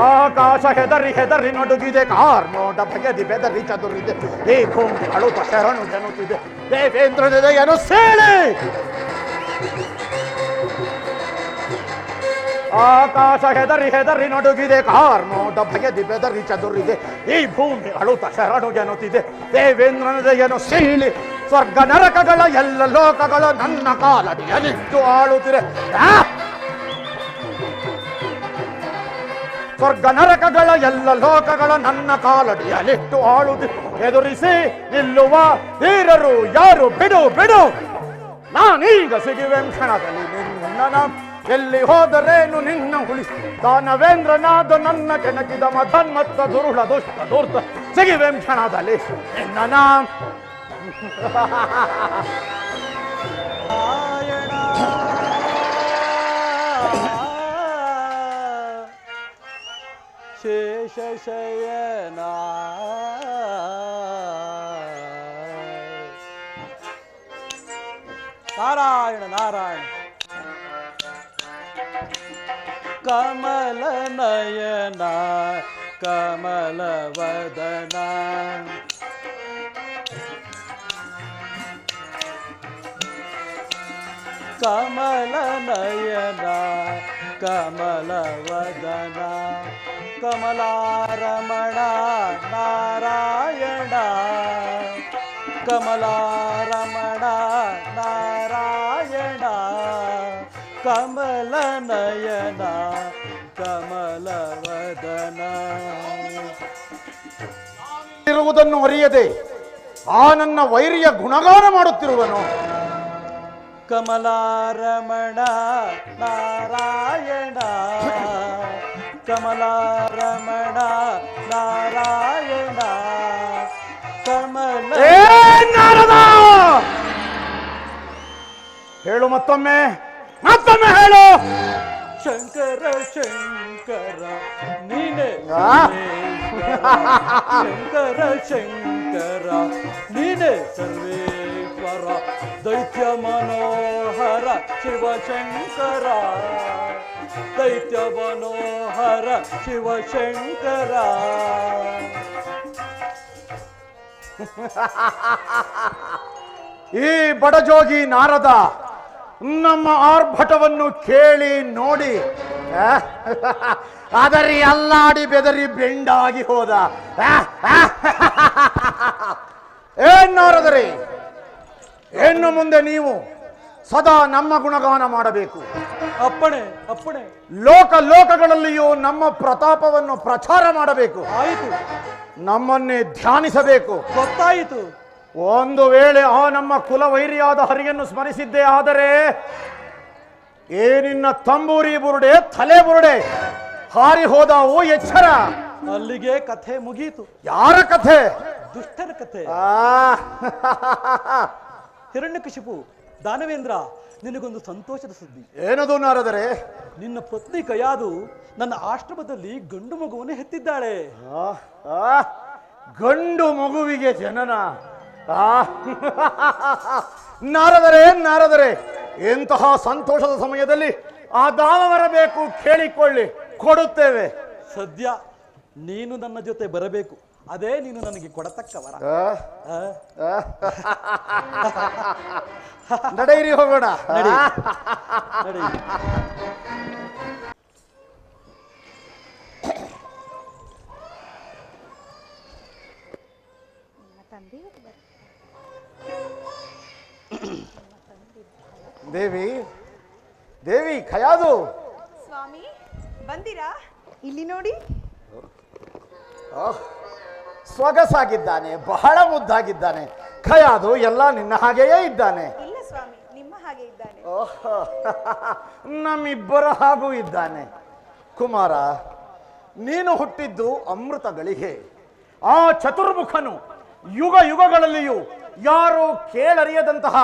ಆಕಾಶ ಹೆದರಿ ಹೆದರಿ ನಡುಗಿದೆ, ಕಾರ್ಮೋಡ ಬಗೆದಿ ಬೆದರಿ ಚದುರಿದೆ, ಈ ಭೂಮಿ ಅಳುತ ಶರಣು ಜನುತ್ತಿದೆ, ದೇವೇಂದ್ರನೆದೆಯನ್ನು ಸೇಳೆ. ಆಕಾಶ ಹೆದರಿ ಹೆದರಿ ನಡುಗಿದೆ, ಕಾರ್ಮೋಡ ಬಗೆದಿ ಬೆದರಿ ಚದುರಿದೆ, ಈ ಭೂಮಿ ಅಳುತ ಶರಣು ಜನುತ್ತಿದೆ, ದೇವೇಂದ್ರನೆದೆಯನ್ನು ಸೀಳಿ. ಸ್ವರ್ಗ ನರಕಗಳ ಎಲ್ಲ ಲೋಕಗಳು ನನ್ನ ಕಾಲಡಿಯಲ್ಲಿಟ್ಟು ಆಳುತ್ತಿರೆ. ಸ್ವರ್ಗ ನರಕಗಳ ಎಲ್ಲ ಲೋಕಗಳ ನನ್ನ ಕಾಲಡಿಯಲ್ಲಿಟ್ಟು ಆಳುದು ಎದುರಿಸಿ ನಿಲ್ಲುವ ಧೀರರು ಯಾರು? ಬಿಡು ಬಿಡು, ನಾನೀಗ ಸಿಗುವೆ ಕ್ಷಣದಲ್ಲಿ ನಿನ್ನ. ಎಲ್ಲಿ ಹೋದರೇನು ನಿನ್ನ ಉಳಿಸಿ ದಾನವೇಂದ್ರನಾದ ನನ್ನ ಕೆಣಕಿದ ಮಧನ್ಮತ್ತ ದುರುಳ ದುಷ್ಟ ಧೂರ್ತ ಸಿಗುವೆ ಕ್ಷಣದಲ್ಲಿ ನಿನ್ನ. ಶೇಷಶಯನ ನಾರಾಯಣ ನಾರಾಯಣ. ಕಮಲ ನಯನ ಕಮಲ ವದನ ಕಮಲ ನಯನ ಕಮಲ ವದನ ಕಮಲಾರಮಣ ನಾರಾಯಣ ಕಮಲಾರಮಣ ನಾರಾಯಣ ಕಮಲ ನಯನ ಕಮಲ ವದನ. ಇರುವುದನ್ನು ಅರಿಯದೆ ಆ ನನ್ನ ವೈರಿಯ ಗುಣಗಾನ ಮಾಡುತ್ತಿರುವನು. ಕಮಲಾರಮಣ ನಾರಾಯಣ ಕಮಲಾರಮಣ ನಾರಾಯಣ ಕಮಲ. ನಾರದ, ಹೇಳು ಮತ್ತೊಮ್ಮೆ ಮತ್ತೊಮ್ಮೆ ಹೇಳು. ಶಂಕರ ಶಂಕರ ನೀನೆ ಶಂಕರ ಶಂಕರ ನೀನೆ ಸರ್ವೇಶ್ವರ ದೈತ್ಯ ಮನೋಹರ ಶಿವಶಂಕರ ದೈತ್ಯ ಮನೋಹರ ಶಿವಶಂಕರ. ಈ ಬಡಜೋಗಿ ನಾರದ ನಮ್ಮ ಆರ್ಭಟವನ್ನು ಕೇಳಿ ನೋಡಿ ಅದರಿ ಅಲ್ಲಾಡಿ ಬೆದರಿ ಬೆಂಡಾಗಿ ಹೋದ. ಏನ್ ನಾರದರೇ, ಇನ್ನು ಮುಂದೆ ನೀವು ಸದಾ ನಮ್ಮ ಗುಣಗಾನ ಮಾಡಬೇಕು. ಅಪ್ಪಣೆ ಅಪ್ಪಣೆ. ಲೋಕ ಲೋಕಗಳಲ್ಲಿಯೂ ನಮ್ಮ ಪ್ರತಾಪವನ್ನು ಪ್ರಚಾರ ಮಾಡಬೇಕು. ಆಯಿತು. ನಮ್ಮನ್ನೇ ಧ್ಯಾನಿಸಬೇಕು. ಗೊತ್ತಾಯಿತು. ಒಂದು ವೇಳೆ ಆ ನಮ್ಮ ಕುಲವೈರಿಯಾದ ಹರಿಯನ್ನು ಸ್ಮರಿಸಿದ್ದೇ ಆದರೆ ಏನಿನ್ನ ತಂಬೂರಿ ಬುರುಡೆ ತಲೆ ಬುರುಡೆ ಹಾರಿ ಹೋದವು. ಎಚ್ಚರ, ಅಲ್ಲಿಗೆ ಕಥೆ ಮುಗಿಯಿತು. ಯಾರ ಕಥೆ? ದುಷ್ಟನ ಕಥೆ. ಹಿರಣ್ಯಕಶಿಪು, ದಾನವೇಂದ್ರ, ನಿನಗೊಂದು ಸಂತೋಷದ ಸುದ್ದಿ. ಏನದು ನಾರದರೆ? ನಿನ್ನ ಪತ್ನಿ ಕಯಾದು ನನ್ನ ಆಶ್ರಮದಲ್ಲಿ ಗಂಡು ಮಗುವನ್ನು ಹೆತ್ತಿದ್ದಾಳೆ. ಗಂಡು ಮಗುವಿಗೆ ಜನನ? ನಾರದರೆ ನಾರದರೆ, ಎಂತಹ ಸಂತೋಷದ ಸಮಯದಲ್ಲಿ ಆ ದಾವ ಬರಬೇಕು, ಕೇಳಿಕೊಳ್ಳಿ, ಕೊಡುತ್ತೇವೆ. ಸದ್ಯ ನೀನು ನನ್ನ ಜೊತೆ ಬರಬೇಕು, ಅದೇ ನೀನು ನನಗೆ ಕೊಡತಕ್ಕ ವರ. ನಡೆಯಿರಿ, ಹೋಗೋಣ. ನಡಿ. ನಡಿ. ದೇವಿ, ದೇವಿ, ಖಯಾದು. ಸ್ವಾಮಿ ಬಂದಿರಾ? ಇಲ್ಲಿ ನೋಡಿ. ಸೊಗಸಾಗಿದ್ದಾನೆ, ಬಹಳ ಮುದ್ದಾಗಿದ್ದಾನೆ. ಖಯಾದು ಎಲ್ಲ ನಿನ್ನ ಹಾಗೆಯೇ ಇದ್ದಾನೆ. ಇಲ್ಲ ಸ್ವಾಮಿ, ನಿಮ್ಮ ಹಾಗೆ ಇದ್ದಾನೆ. ನಮ್ಮಿಬ್ಬರ ಹಾಗೂ ಇದ್ದಾನೆ. ಕುಮಾರ, ನೀನು ಹುಟ್ಟಿದ್ದು ಅಮೃತಗಳಿಗೆ. ಆ ಚತುರ್ಮುಖನು ಯುಗ ಯುಗಗಳಲ್ಲಿಯೂ ಯಾರು ಕೇಳರಿಯದಂತಹ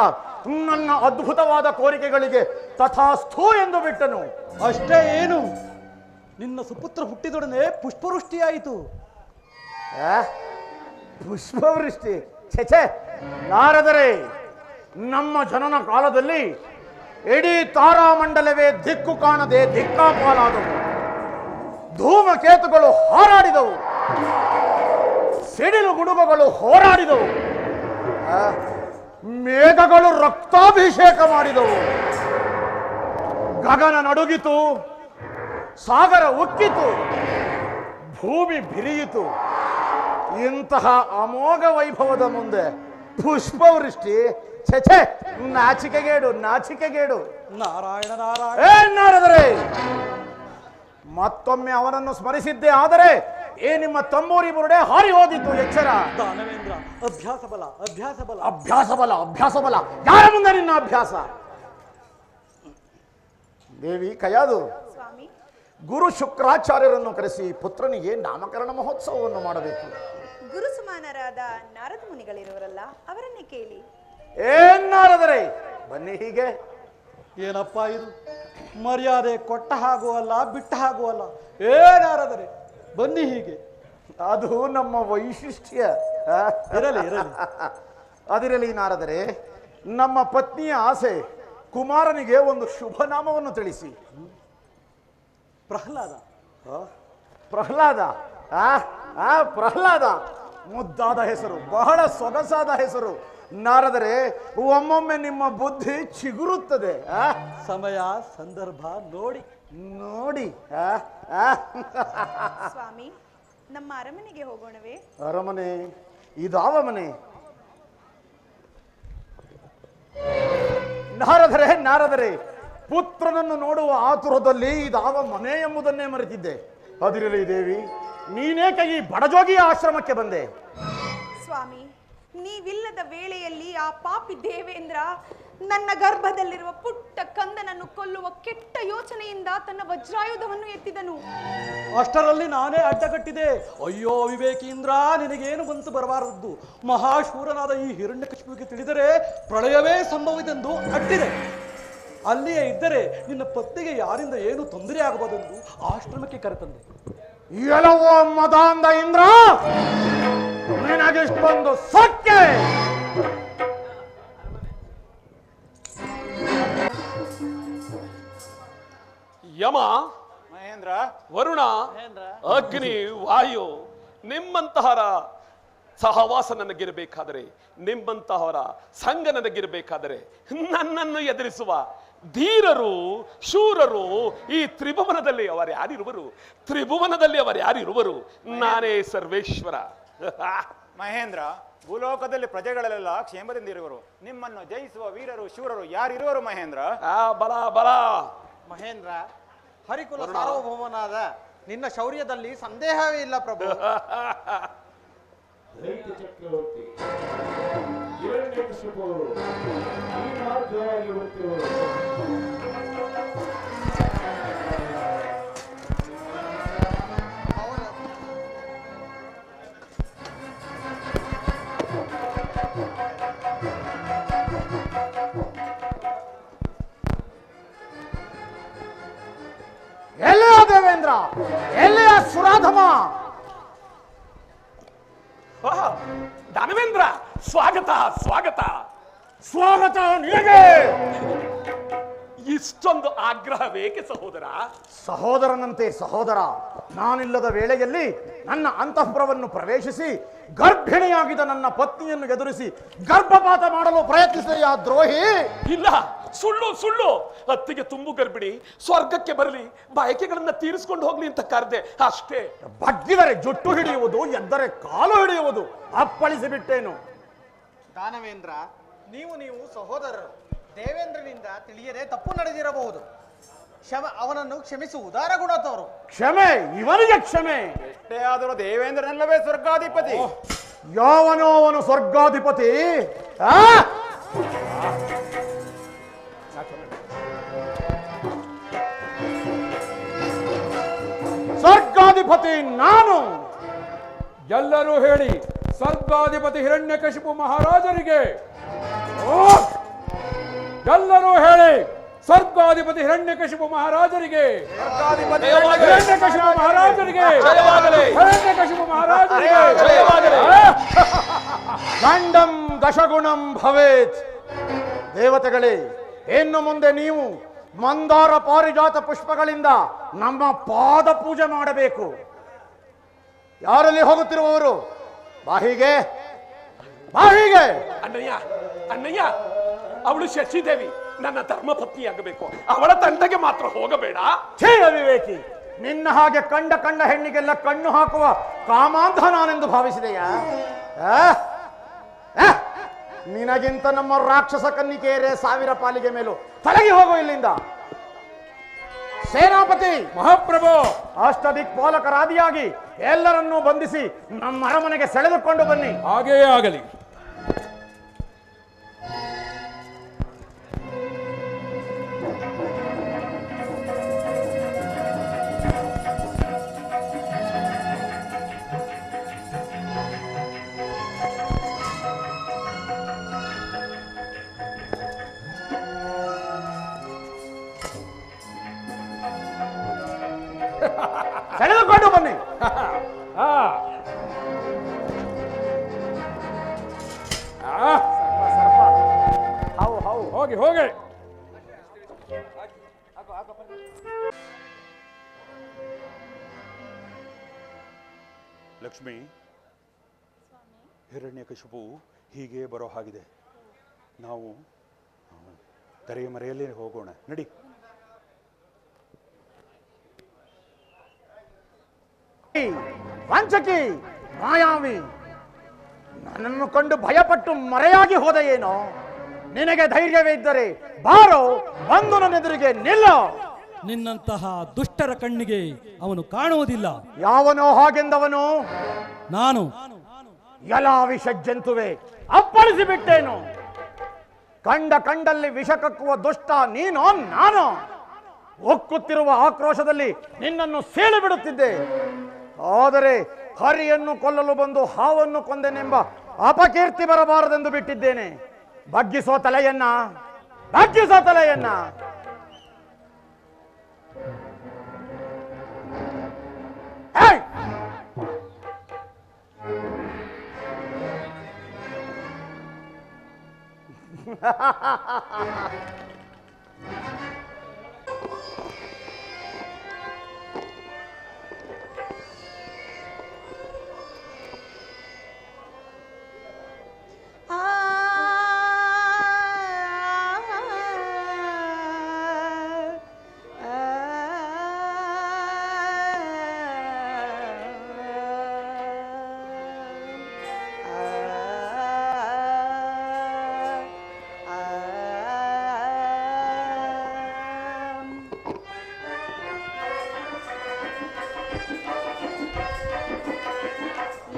ನನ್ನ ಅದ್ಭುತವಾದ ಕೋರಿಕೆಗಳಿಗೆ ತಥಾಸ್ಥು ಎಂದು ಬಿಟ್ಟನು. ಅಷ್ಟೇ ಏನು, ನಿನ್ನ ಸುಪುತ್ರ ಹುಟ್ಟಿದೊಡನೆ ಪುಷ್ಪವೃಷ್ಟಿಯಾಯಿತು. ಪುಷ್ಪವೃಷ್ಟಿ? ಛೆ, ನಾರದರೆ, ನಮ್ಮ ಜನನ ಕಾಲದಲ್ಲಿ ಇಡೀ ತಾರಾಮಂಡಲವೇ ದಿಕ್ಕು ಕಾಣದೆ ದಿಕ್ಕಾಪಾಲಾದವು. ಧೂಮಕೇತುಗಳು ಹಾರಾಡಿದವು, ಸಿಡಿಲು ಗುಡುಗುಗಳು ಹೋರಾಡಿದವು, ಮೇಘಗಳು ರಕ್ತಾಭಿಷೇಕ ಮಾಡಿದವು, ಗಗನ ನಡುಗಿತು, ಸಾಗರ ಉಕ್ಕಿತು, ಭೂಮಿ ಬಿರಿಯಿತು. ಇಂತಹ ಅಮೋಘ ವೈಭವದ ಮುಂದೆ ಪುಷ್ಪವೃಷ್ಟಿ? ಛೆ, ನಾಚಿಕೆಗೇಡು, ನಾಚಿಕೆಗೇಡು. ನಾರಾಯಣ ನಾರಾಯಣ. ಏನಾರದರೆ, ಮತ್ತೊಮ್ಮೆ ಅವನನ್ನು ಸ್ಮರಿಸಿದ್ದೇ ಆದರೆ ನಿಮ್ಮ ತಂಬೂರಿ ಬುರುಡೆ ಹಾರಿ ಹೋದಿತ್ತು. ಎಚ್ಚರ. ದಾನವೇಂದ್ರ, ಅಭ್ಯಾಸ ಬಲ, ಅಭ್ಯಾಸ ಬಲ. ಅಭ್ಯಾಸ ಬಲ, ಅಭ್ಯಾಸ ಬಲ. ಯಾರ ಮುಂದೆ ನಿನ್ನ ಅಭ್ಯಾಸ? ದೇವಿ ಕಯಾದು, ಸ್ವಾಮಿ, ಗುರು ಶುಕ್ರಾಚಾರ್ಯರನ್ನು ಕರೆಸಿ ಪುತ್ರನಿಗೆ ನಾಮಕರಣ ಮಹೋತ್ಸವವನ್ನು ಮಾಡಬೇಕು. ಗುರುಸುಮಾನರಾದ ನಾರದ ಮುನಿಗಳಿರುವರಲ್ಲ, ಅವರನ್ನೇ ಕೇಳಿ. ಏನಾರದರೆ ಬನ್ನಿ ಹೀಗೆ. ಏನಪ್ಪ ಇದು? ಮರ್ಯಾದೆ ಕೊಟ್ಟ ಹಾಗೂ ಅಲ್ಲ, ಬಿಟ್ಟ ಹಾಗೂ ಅಲ್ಲ. ಏನಾರದರೆ ಬನ್ನಿ ಹೀಗೆ. ಅದು ನಮ್ಮ ವೈಶಿಷ್ಟ್ಯ. ಇರಲಿ ಇರಲಿ. ಅದಿರಲಿ ನಾರದರೆ, ನಮ್ಮ ಪತ್ನಿಯ ಆಸೆ ಕುಮಾರನಿಗೆ ಒಂದು ಶುಭ ನಾಮವನ್ನು ತಿಳಿಸಿ. ಪ್ರಹ್ಲಾದ. ಪ್ರಹ್ಲಾದ. ಪ್ರಹ್ಲಾದ ಮುದ್ದಾದ ಹೆಸರು, ಬಹಳ ಸೊಗಸಾದ ಹೆಸರು. ನಾರದರೆ ಒಮ್ಮೊಮ್ಮೆ ನಿಮ್ಮ ಬುದ್ಧಿ ಚಿಗುರುತ್ತದೆ. ಸಮಯ ಸಂದರ್ಭ ನೋಡಿ ನೋಡಿ. ಸ್ವಾಮಿ, ನಮ್ಮ ಅರಮನೆಗೆ ಹೋಗೋಣವೇ? ಅರಮನೆ? ಇದಾವ ಮನೆ? ನಾರದರೆ ಪುತ್ರನನ್ನು ನೋಡುವ ಆತುರದಲ್ಲಿ ಇದಾವ ಮನೆ ಎಂಬುದನ್ನೇ ಮರೆತಿದ್ದೆ. ಅದಿರಲಿ ದೇವಿ, ನೀನೇಕೆ ಈ ಬಡಜೋಗಿಯ ಆಶ್ರಮಕ್ಕೆ ಬಂದೆ? ಸ್ವಾಮಿ, ನೀವಿಲ್ಲದ ವೇಳೆಯಲ್ಲಿ ಆ ಪಾಪಿ ದೇವೇಂದ್ರ ನನ್ನ ಗರ್ಭದಲ್ಲಿರುವ ಪುಟ್ಟ ಕಂದನನ್ನು ಕೊಲ್ಲುವ ಕೆಟ್ಟ ಯೋಚನೆಯಿಂದ ತನ್ನ ವಜ್ರಾಯುಧವನ್ನು ಎತ್ತಿದನು. ಅಷ್ಟರಲ್ಲಿ ನಾನೇ ಅಡ್ಡಗಟ್ಟಿದೆ. ಅಯ್ಯೋ ವಿವೇಕೀಂದ್ರ, ನಿನಗೇನು ಬಂತು ಬರಬಾರದ್ದು. ಮಹಾಶೂರನಾದ ಈ ಹಿರಣ್ಯಕಶಿಪುವಿಗೆ ತಿಳಿದರೆ ಪ್ರಳಯವೇ ಸಂಭವಿದೆಂದು ಅಡ್ಡಿದೆ. ಅಲ್ಲಿಯೇ ಇದ್ದರೆ ನಿನ್ನ ಪತ್ನಿಗೆ ಯಾರಿಂದ ಏನು ತೊಂದರೆ ಆಗಬಹುದೆಂದು ಆಶ್ರಮಕ್ಕೆ ಕರೆತಂದೆ. ಎಲ್ಲವೋ ಮದಾಂಧ ಇಂದ್ರ, ನಿನಗಿಷ್ಟೊಂದು ಸೊಕ್ಕೆ. ಯಮ, ಮಹೇಂದ್ರ, ವರುಣ, ಅಗ್ನಿ, ವಾಯು ನಿಮ್ಮಂತಹರ ಸಹವಾಸ ನನಗಿರಬೇಕಾದರೆ, ನಿಮ್ಮಂತಹವರ ಸಂಘ ನನಗಿರಬೇಕಾದರೆ, ನನ್ನನ್ನು ಎದುರಿಸುವ ಧೀರರು ಶೂರರು ಈ ತ್ರಿಭುವನದಲ್ಲಿ ಅವರು ಯಾರಿರುವರು? ತ್ರಿಭುವನದಲ್ಲಿ ಅವರು ಯಾರಿರುವರು? ನಾನೇ ಸರ್ವೇಶ್ವರ. ಮಹೇಂದ್ರ, ಭೂಲೋಕದಲ್ಲಿ ಪ್ರಜೆಗಳೆಲ್ಲ ಕ್ಷೇಮದಿಂದ ಇರುವರು. ನಿಮ್ಮನ್ನು ಜಯಿಸುವ ವೀರರು ಶೂರರು ಯಾರಿರುವರು ಮಹೇಂದ್ರ? ಬಲ ಬಲ. ಮಹೇಂದ್ರ, ಹರಿಕುಲ ಸಾರ್ವಭೌಮನಾದ ನಿನ್ನ ಶೌರ್ಯದಲ್ಲಿ ಸಂದೇಹವೇ ಇಲ್ಲ ಪ್ರಭು. ದೈತ್ಯ ಚಕ್ರವರ್ತಿ ಹಿರಣ್ಯಕಶಿಪು ಅವರು ಈ ಮಾರ್ಗವಾಗಿ ಬರುತ್ತಿರುವರು. ಎಲ್ಲಿಯ ದೇವೇಂದ್ರ? ಎಲ್ಲಿಯ ಸುರಾಧಮ? ದಾನವೇಂದ್ರ, ಸ್ವಾಗತ ಸ್ವಾಗತ ಸ್ವಾಗತ ನಿನಗೆ. ಇಷ್ಟೊಂದು ಆಗ್ರಹವೇಕೆ ಸಹೋದರ? ಸಹೋದರನಂತೆ ಸಹೋದರ. ನಾನಿಲ್ಲದ ವೇಳೆಯಲ್ಲಿ ನನ್ನ ಅಂತಃಪುರವನ್ನು ಪ್ರವೇಶಿಸಿ ಗರ್ಭಿಣಿಯಾಗಿದ್ದ ನನ್ನ ಪತ್ನಿಯನ್ನು ಎದುರಿಸಿ ಗರ್ಭಪಾತ ಮಾಡಲು ಪ್ರಯತ್ನಿಸಿದ ಆ ದ್ರೋಹಿ. ಇಲ್ಲ, ಸುಳ್ಳು ಸುಳ್ಳು. ಅತ್ತಿಗೆ ತುಂಬು ಗರ್ಭಿಣಿ, ಸ್ವರ್ಗಕ್ಕೆ ಬರಲಿ, ಬಯಕೆಗಳನ್ನ ತೀರಿಸಿಕೊಂಡು ಹೋಗ್ಲಿ ಅಂತ ಕರೆದೆ ಅಷ್ಟೇ. ಬಗ್ಗಿದರೆ ಜುಟ್ಟು ಹಿಡಿಯುವುದು, ಎದ್ದರೆ ಕಾಲು ಹಿಡಿಯುವುದು. ಅಪ್ಪಳಿಸಿ ಬಿಟ್ಟೇನು. ದಾನವೇಂದ್ರ, ನೀವು ಸಹೋದರರು. ದೇವೇಂದ್ರನಿಂದ ತಿಳಿಯದೆ ತಪ್ಪು ನಡೆದಿರಬಹುದು. ಅವನನ್ನು ಕ್ಷಮಿಸು, ಉದಾರ ಗುಣ ತೋರು. ಕ್ಷಮೆ? ಇವನಿಗೆ ಕ್ಷಮೆ? ಎಷ್ಟೇ ಆದರೂ ದೇವೇಂದ್ರನಲ್ಲವೇ ಸ್ವರ್ಗಾಧಿಪತಿ. ಯಾವನೋ ಅವನು ಸ್ವರ್ಗಾಧಿಪತಿ? ಸ್ವರ್ಗಾಧಿಪತಿ ನಾನು. ಎಲ್ಲರೂ ಹೇಳಿ, ಸ್ವರ್ಗಾಧಿಪತಿ ಹಿರಣ್ಯಕಶಿಪು ಮಹಾರಾಜರಿಗೆ. ಎಲ್ಲರೂ ಹೇಳಿ, ಸ್ವರ್ಗಾಧಿಪತಿ ಹಿರಣ್ಯಕಶಿಪು ಮಹಾರಾಜರಿಗೆ. ಹಿರಣ್ಯಕಶಿಪು ಮಹಾರಾಜರಿಗೆ. ಹಿರಣ್ಯಕಶಿಪು ಮಹಾರಾಜರಿಗೆ. ದಂಡಂ ದಶಗುಣಂ ಭವೇತ್. ದೇವತೆಗಳೇ, ಇನ್ನು ಮುಂದೆ ನೀವು ಮಂದಾರ ಪಾರಿಜಾತ ಪುಷ್ಪಗಳಿಂದ ನಮ್ಮ ಪಾದ ಪೂಜೆ ಮಾಡಬೇಕು. ಯಾರಲ್ಲಿ ಹೋಗುತ್ತಿರುವವರು? ಬಾಹಿಗೆ ಬಾಹಿಗೆ. ಅಣ್ಣಯ್ಯ ಅಣ್ಣಯ್ಯ, ಅವಳು ಶಶಿದೇವಿ ನನ್ನ ಧರ್ಮ ಪತ್ನಿಯಾಗಬೇಕು. ಅವಳ ತಂಟೆಗೆ ಮಾತ್ರ ಹೋಗಬೇಡ. ಛೇ ಅವಿವೇಕಿ, ನಿನ್ನ ಹಾಗೆ ಕಂಡ ಹೆಣ್ಣಿಗೆಲ್ಲ ಕಣ್ಣು ಹಾಕುವ ಕಾಮಾಂಧ ನಾನೆಂದು ಭಾವಿಸಿದೆಯಾ? ನಿನಗಿಂತ ನಮ್ಮ ರಾಕ್ಷಸ ಕನ್ನಿಕೆಯರೇ 1000 ಪಾಲಿಗೆ ಮೇಲೂ. ತೊಲಗಿ ಹೋಗು ಇಲ್ಲಿಂದ. ಸೇನಾಪತಿ ಮಹಾಪ್ರಭು, ಅಷ್ಟದಿಕ್ಪಾಲಕರಾದಿಯಾಗಿ ಎಲ್ಲರನ್ನೂ ಬಂಧಿಸಿ ನಮ್ಮ ಅರಮನೆಗೆ ಸೆಳೆದುಕೊಂಡು ಬನ್ನಿ. ಹಾಗೆಯೇ ಆಗಲಿ. ಸೆಳೆದುಕೊಂಡು ಬನ್ನಿ. ಆ. ಆ, ಹೌ ಹೌ ಹೋಗಿ ಹೋಗಿ. ಲಕ್ಷ್ಮಿ, ಹಿರಣ್ಯಕಶಿಪು ಹೀಗೆ ಬರೋ ಹಾಗಿದೆ. ನಾವು ತೆರೆಯ ಮರೆಯಲ್ಲೇ ಹೋಗೋಣ, ನಡಿ. ವಂಚಕಿ, ಮಾಯಾವಿ, ನನ್ನನ್ನು ಕಂಡು ಭಯಪಟ್ಟು ಮರೆಯಾಗಿ ಹೋದ ಏನೋ? ನಿನಗೆ ಧೈರ್ಯವೇ ಇದ್ದರೆ ಬಾರೋ, ಬಂದು ನನ್ನ ಎದುರಿಗೆ ನಿಲ್ಲ. ನಿನ್ನಂತಹ ದುಷ್ಟರ ಕಣ್ಣಿಗೆ ಅವನು ಕಾಣುವುದಿಲ್ಲ. ಯಾವನೋ ಹಾಗೆಂದವನು? ನಾನು. ಎಲ್ಲ ವಿಷ ಜಂತುವೆ, ಅಪ್ಪಳಿಸಿ ಬಿಟ್ಟೇನು? ಕಂಡಲ್ಲಿ ವಿಷ ಕಕ್ಕುವ ದುಷ್ಟ ನೀನೋ ನಾನು? ಒಕ್ಕುತ್ತಿರುವ ಆಕ್ರೋಶದಲ್ಲಿ ನಿನ್ನನ್ನು ಸೀಳಿ ಬಿಡುತ್ತಿದ್ದೆ. ಆದರೆ ಹರಿಯನ್ನು ಕೊಲ್ಲಲು ಬಂದು ಹಾವನ್ನು ಕೊಂದೆನೆಂಬ ಅಪಕೀರ್ತಿ ಬರಬಾರದೆಂದು ಬಿಟ್ಟಿದ್ದೇನೆ. ಬಗ್ಗಿಸೋ ತಲೆಯನ್ನ, ಬಗ್ಗಿಸೋ ತಲೆಯನ್ನ. ಹೇಯ್!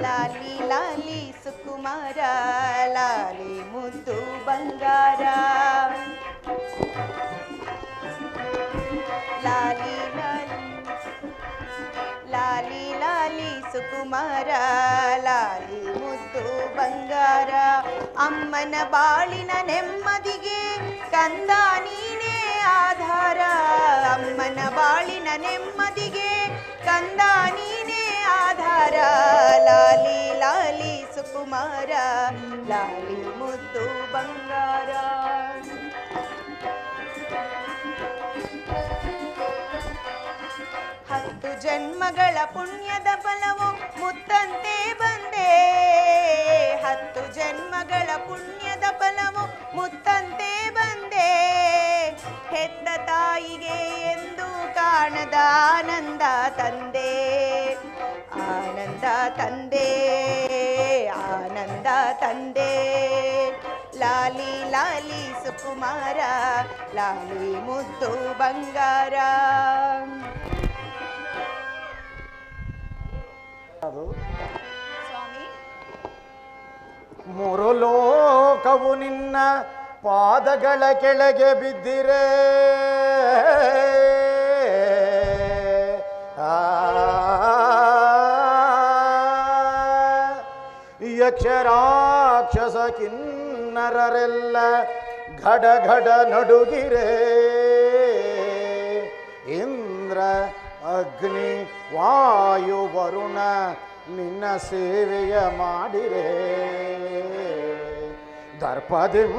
ಲಾಲಿ ಲಾಲಿ ಸುಕುಮಾರ, ಲಾಲಿ ಮುದ್ದು ಬಂಗಾರ. ಲಾಲಿ ಲಾಲಿ ಲಾಲಿ ಲಾಲಿ ಸುಕುಮಾರ, ಲಾಲಿ ಮುದ್ದು ಬಂಗಾರ. ಅಮ್ಮನ ಬಾಳಿನ ನೆಮ್ಮದಿಗೆ ಕಂದ ನೀನೇ ಆಧಾರ. ಅಮ್ಮನ ಬಾಳಿನ ನೆಮ್ಮದಿಗೆ ಕಂದ ನೀನೇ ಆಧಾರ. ಲಾಲಿ ಲಾಲಿ ಸುಕುಮಾರ, ಲಾಲಿ ಮುದ್ದು ಬಂಗಾರ. ಹತ್ತು ಜನ್ಮಗಳ ಪುಣ್ಯದ ಫಲವು ಮುತ್ತಂತೆ ಬಂದೆ. ಹತ್ತು ಜನ್ಮಗಳ ಪುಣ್ಯದ ಫಲವು ಮುತ್ತಂತೆ ಬಂದೆ. ಹೆತ್ತ ತಾಯಿಗೆ ಎಂದು ಕಾಣದ ಆನಂದ ತಂದೆ. ಆನಂದ ತಂದೆ, ಆನಂದ ತಂದೆ. ಲಾಲಿ ಲಾಲಿ ಸುಕುಮಾರ, ಲಾಲಿ ಮುದ್ದು ಬಂಗಾರ. ಸ್ವಾಮಿ, ಮೂರು ಲೋಕವು ನಿನ್ನ ಪಾದಗಳ ಕೆಳಗೆ ಬಿದ್ದಿರೆ. ಯಕ್ಷರಾಕ್ಷಸ ಕಿನ್ನರರೆಲ್ಲ ಘಡ ಘಡ ನಡುಗಿರೆ. ಇಂದ್ರ ಅಗ್ನಿ ವಾಯು ವರುಣ ನಿನ್ನ ಸೇವೆಯ ಮಾಡಿರೆ. ದರ್ಪದಿಂ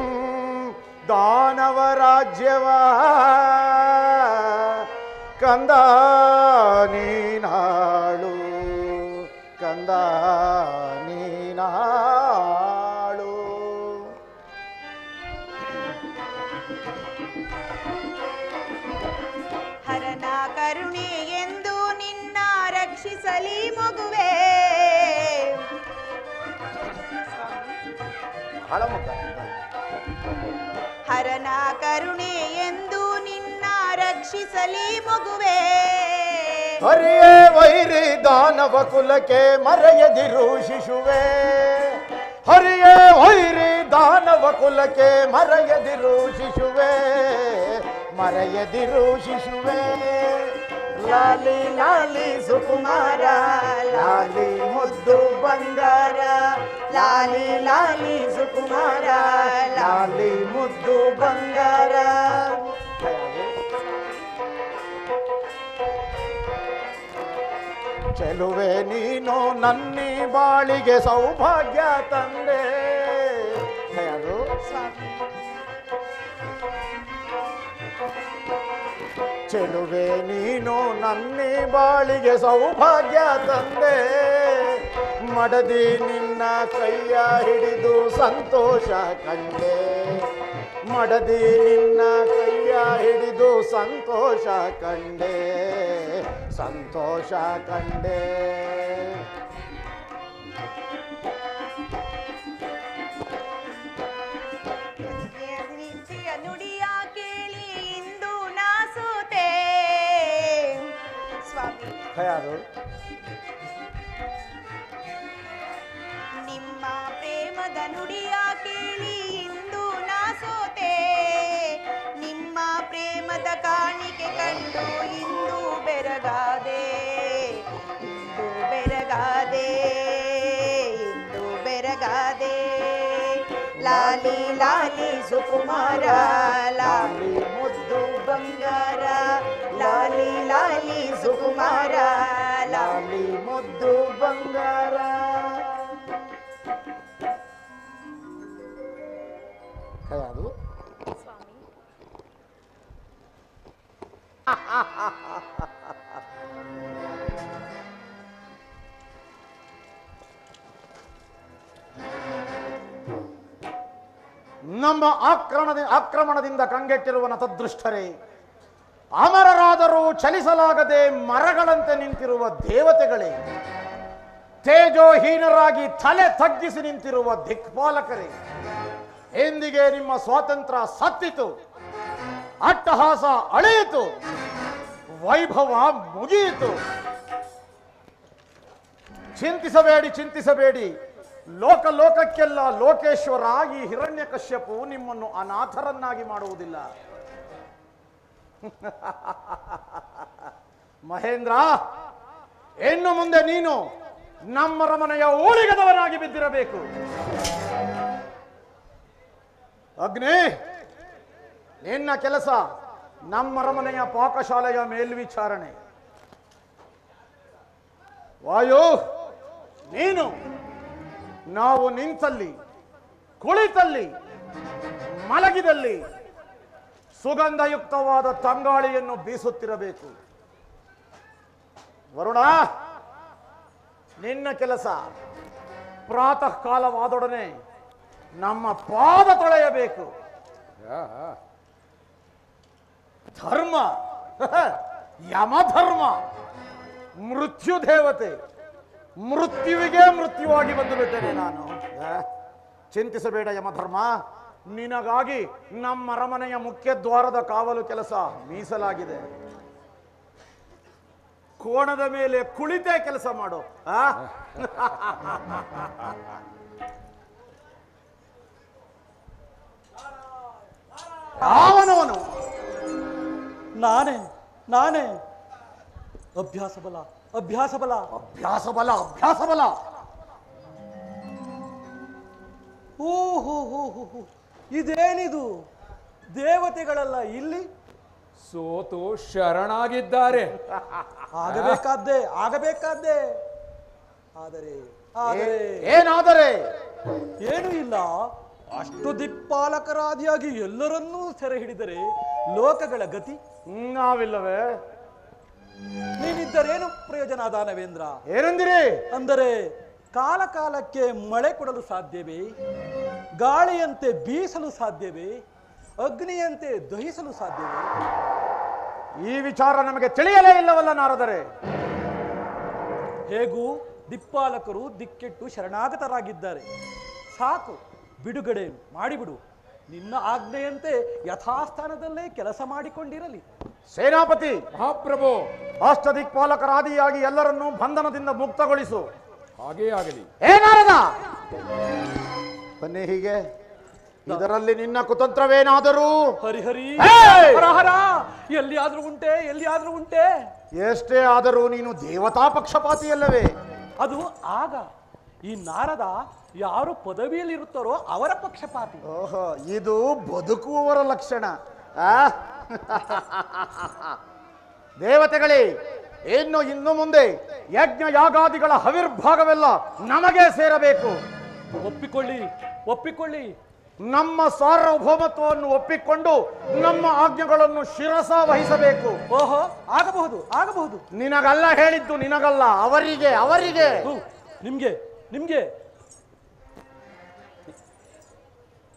ದಾನವ ರಾಜ್ಯವ ಕಂದ ನೀನಾಳು, ಕಂದ ನೀನಾಳು. ಹರನ ಕರುಣೆ ಎಂದು ನಿನ್ನ ರಕ್ಷಿಸಲಿ ಮಗುವೆ. ಹರನ ಕರುಣೆ ಎಂದು ನಿನ್ನ ರಕ್ಷಿಸಲಿ ಮಗುವೆ. ಹರಿಯೇ ವೈರಿ ದಾನವ ಕುಲಕ್ಕೆ ಮರೆಯದಿರು ಶಿಶುವೆ. ಹರಿಯೇ ವೈರಿ ದಾನವ ಕುಲಕ್ಕೆ ಮರೆಯದಿರು ಶಿಶುವೆ. ಮರೆಯದಿರು ಶಿಶುವೆ. ಲಾಲಿ ಲಾಲಿ ಸುಕುಮಾರ ಲಾಲಿ ಮುದ್ದು ಬಂಗಾರ. ಲಾಲಿ ಲಾಲಿ ಸುಕುಮಾರ ಲಾಲಿ ಮುದ್ದು ಬಂಗಾರ. ಚೆಲುವೆ ನೀನು ನನ್ನಿ ಬಾಳಿಗೆ ಸೌಭಾಗ್ಯ ತಂದೆ. ಅದು ಚೆಲುವೆ ನೀನು ನನ್ನಿ ಬಾಳಿಗೆ ಸೌಭಾಗ್ಯ ತಂದೆ. ಮಡದಿ ನಿನ್ನ ಕೈಯ ಹಿಡಿದು ಸಂತೋಷ ಕಂಡೆ. ಮಡದಿ ನಿನ್ನ ಕೈಯ ಹಿಡಿದು ಸಂತೋಷ ಕಂಡೆ. ಸಂತೋಷ ಕಂಡೆ. ನುಡಿಯ ಕೇಳಿ ಇಂದು ನಾ ಸೋತೆ. ಸ್ವಾಮಿ ಯಾರು ನಿಮ್ಮ ಪ್ರೇಮದ ನುಡಿಯ ಕೇಳಿ ಇಂದು ನಾ ಸೋತೆ. ನಿಮ್ಮ ಪ್ರೇಮದ ಕಾಣಿಕೆ ಕಂಡು ಇಂದು ಬೆರಗಾದೆ. ಇಂದು ಬೆರಗಾದೆ. ಇಂದು ಬೆರಗಾದೆ. ಲಾಲಿ ಲಾಲಿ ಸುಕುಮಾರ ಲಾಲಿ ಮುದ್ದು ಬಂಗಾರ. ಲಾಲಿ ಲಾಲಿ ಸುಕುಮಾರ ಲಾಲಿ ಮುದ್ದು ಬಂಗಾರ. ಯಾರು ಸ್ವಾಮಿ ನಮ್ಮ ಆಕ್ರಮಣದಿಂದ ಕಂಗೆಟ್ಟಿರುವ ನತದೃಷ್ಟರೇ, ಅಮರರಾದರೂ ಚಲಿಸಲಾಗದೆ ಮರಗಳಂತೆ ನಿಂತಿರುವ ದೇವತೆಗಳೇ, ತೇಜೋಹೀನರಾಗಿ ತಲೆ ತಗ್ಗಿಸಿ ನಿಂತಿರುವ ದಿಕ್ಪಾಲಕರೇ, ಎಂದಿಗೆ ನಿಮ್ಮ ಸ್ವಾತಂತ್ರ್ಯ ಸತ್ತಿತು, ಅಟ್ಟಹಾಸ ಅಳೆಯಿತು, ವೈಭವ ಮುಗಿಯಿತು. ಚಿಂತಿಸಬೇಡಿ, ಚಿಂತಿಸಬೇಡಿ. ಲೋಕಕ್ಕೆಲ್ಲ ಲೋಕೇಶ್ವರ ಈ ಹಿರಣ್ಯಕಶ್ಯಪು ನಿಮ್ಮನ್ನು ಅನಾಥರನ್ನಾಗಿ ಮಾಡುವುದಿಲ್ಲ. ಮಹೇಂದ್ರ, ಇನ್ನು ಮುಂದೆ ನೀನು ನಮ್ಮ ರಮನೆಯ ಊಳಿಗದವನಾಗಿ ಬಿದ್ದಿರಬೇಕು. ಅಗ್ನಿ, ನಿನ್ನ ಕೆಲಸ ನಮ್ಮ ರಮನೆಯ ಪಾಕಶಾಲೆಯ ಮೇಲ್ವಿಚಾರಣೆ. ವಾಯು, ನೀನು ನಾವು ನಿಂತಲ್ಲಿ, ಕುಳಿತಲ್ಲಿ, ಮಲಗಿದಲ್ಲಿ ಸುಗಂಧಯುಕ್ತವಾದ ತಂಗಾಳಿಯನ್ನು ಬೀಸುತ್ತಿರಬೇಕು. ವರುಣ, ನಿನ್ನ ಕೆಲಸ ಪ್ರಾತಃ ಕಾಲವಾದೊಡನೆ ನಮ್ಮ ಪಾದ ತೊಳೆಯಬೇಕು. ಧರ್ಮ, ಯಮಧರ್ಮ, ಮೃತ್ಯು ದೇವತೆ, ಮೃತ್ಯುವಿಗೆ ಮೃತ್ಯುವಾಗಿ ಬಂದು ಬಿಟ್ಟೇನೆ ನಾನು. ಚಿಂತಿಸಬೇಡ ಯಮಧರ್ಮ, ನಿನಗಾಗಿ ನಮ್ಮ ಅರಮನೆಯ ಮುಖ್ಯ ದ್ವಾರದ ಕಾವಲು ಕೆಲಸ ಮೀಸಲಾಗಿದೆ. ಕೋಣದ ಮೇಲೆ ಕುಳಿತೇ ಕೆಲಸ ಮಾಡು. ಯಾವನವನು? ನಾನೇ ನಾನೇ ಅಭ್ಯಾಸ ಬಲ, ಅಭ್ಯಾಸ ಬಲ, ಅಭ್ಯಾಸ ಬಲ, ಅಭ್ಯಾಸ ಬಲ. ಓಹೋ ಹೋ ಹೋ ಹೋ, ಇದೇನಿದು? ದೇವತೆಗಳೆಲ್ಲ ಇಲ್ಲಿ ಸೋತು ಶರಣಾಗಿದ್ದಾರೆ. ಆಗಬೇಕಾದ್ದೆ, ಆಗಬೇಕಾದ್ದೆ. ಆದರೆ ಆದರೆ ಏನಾದರೆ? ಏನೂ ಇಲ್ಲ. ಅಷ್ಟು ದಿಕ್ಪಾಲಕರಾದಿಯಾಗಿ ಎಲ್ಲರನ್ನೂ ಸೆರೆ ಹಿಡಿದರೆ ಲೋಕಗಳ ಗತಿ ನಾವಿಲ್ಲವೇ? ನೀನಿದ್ದರೇನು ಪ್ರಯೋಜನ ದಾನವೇಂದ್ರ? ಏನಂದಿರಿ? ಅಂದರೆ ಕಾಲ ಕಾಲಕ್ಕೆ ಮಳೆ ಕೊಡಲು ಸಾಧ್ಯವೇ? ಗಾಳಿಯಂತೆ ಬೀಸಲು ಸಾಧ್ಯವೇ? ಅಗ್ನಿಯಂತೆ ದಹಿಸಲು ಸಾಧ್ಯವೇ? ಈ ವಿಚಾರ ನಮಗೆ ತಿಳಿಯಲೇ ಇಲ್ಲವಲ್ಲ ನಾರದರೆ. ಹೇಗೂ ದಿಕ್ಪಾಲಕರು ದಿಕ್ಕೆಟ್ಟು ಶರಣಾಗತರಾಗಿದ್ದಾರೆ. ಸಾಕು, ಬಿಡುಗಡೆ ಮಾಡಿಬಿಡು. ನಿನ್ನ ಆಜ್ಞೆಯಂತೆ ಯಥಾಸ್ಥಾನದಲ್ಲೇ ಕೆಲಸ ಮಾಡಿಕೊಂಡಿರಲಿ. ಸೇನಾಪತಿ, ಮಹಾಪ್ರಭು, ಅಷ್ಟದಿಕ್ಪಾಲಕರಾದಿಯಾಗಿ ಎಲ್ಲರನ್ನೂ ಬಂಧನದಿಂದ ಮುಕ್ತಗೊಳಿಸು. ಹಾಗೇ ಆಗಲಿ. ಏನಾರದ ಬನ್ನಿ ಹೀಗೆ. ಇದರಲ್ಲಿ ನಿನ್ನ ಕುತಂತ್ರವೇನಾದರೂ? ಹರಿಹರಿ, ಹೇ! ಹರ ಹರ, ಎಲ್ಲಿಯಾದ್ರೂ ಉಂಟೆ, ಎಲ್ಲಿಯಾದ್ರೂ ಉಂಟೆ? ಎಷ್ಟೇ ಆದರೂ ನೀನು ದೇವತಾ ಪಕ್ಷಪಾತಿಯಲ್ಲವೇ? ಅದು ಆಗ. ಈ ನಾರದ ಯಾರು ಪದವಿಯಲ್ಲಿ ಇರುತ್ತಾರೋ ಅವರ ಪಕ್ಷಪಾತಿ. ಓಹೋ, ಇದು ಬದುಕುವವರ ಲಕ್ಷಣ. ಆ? ದೇವತೆಗಳೇ, ಇನ್ನು ಮುಂದೆ ಯಜ್ಞ ಯಾಗಾದಿಗಳ ಹವಿರ್ಭಾಗವೆಲ್ಲ ನಮಗೆ ಸೇರಬೇಕು. ಒಪ್ಪಿಕೊಳ್ಳಿ, ಒಪ್ಪಿಕೊಳ್ಳಿ. ನಮ್ಮ ಸಾರ್ವಭೌಮತ್ವವನ್ನು ಒಪ್ಪಿಕೊಂಡು ನಮ್ಮ ಆಜ್ಞೆಗಳನ್ನು ಶಿರಸ ವಹಿಸಬೇಕು. ಓಹೋ, ಆಗಬಹುದು, ಆಗಬಹುದು. ನಿನಗಲ್ಲ ಹೇಳಿದ್ದು, ನಿನಗಲ್ಲ, ಅವರಿಗೆ ಅವರಿಗೆ. ನಿಮ್ಗೆ ನಿಮ್ಗೆ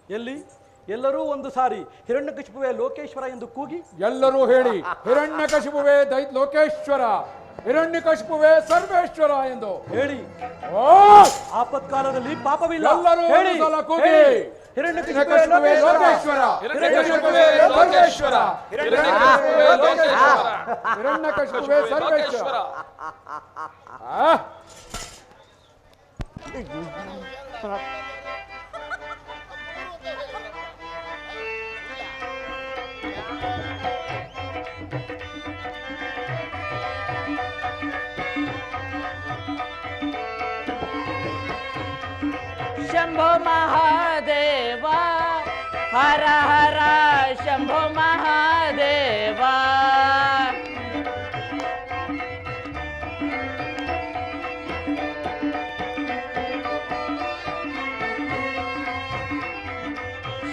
ಎಲ್ಲಿ ಎಲ್ಲರೂ ಒಂದು ಸಾರಿ ಹಿರಣ್ಯಕಶಿಪುವೆ ಲೋಕೇಶ್ವರ ಎಂದು ಕೂಗಿ ಎಲ್ಲರೂ ಹೇಳಿ, ಹಿರಣ್ಯಕಶಿಪುವೆ ಲೋಕೇಶ್ವರ, ಹಿರಣ್ಯಕಶಿಪುವೆ ಸರ್ವೇಶ್ವರ ಎಂದು ಹೇಳಿ. ಆಪತ್ಕಾಲದಲ್ಲಿ ಪಾಪವಿಲ್ಲ. ಎಲ್ಲರೂ ಹೇಳಿ, ಒಂದು ಸಲ ಕೂಗಿ. ಹೇಳಿ. ಹಿರಣ್ಯಕಶಿಪುವೆ ಲೋಕೇಶ್ವರ, ಹಿರಣ್ಯಕಶಿಪುವೆ ಲೋಕೇಶ್ವರ, ಹಿರಣ್ಯಕಶಿಪುವೆ ಲೋಕೇಶ್ವರ, ಹಿರಣ್ಯಕಶಿಪುವೆ ಸರ್ವೇಶ್ವರ. शंभो महादेवा, हर हर शंभो महादेवा.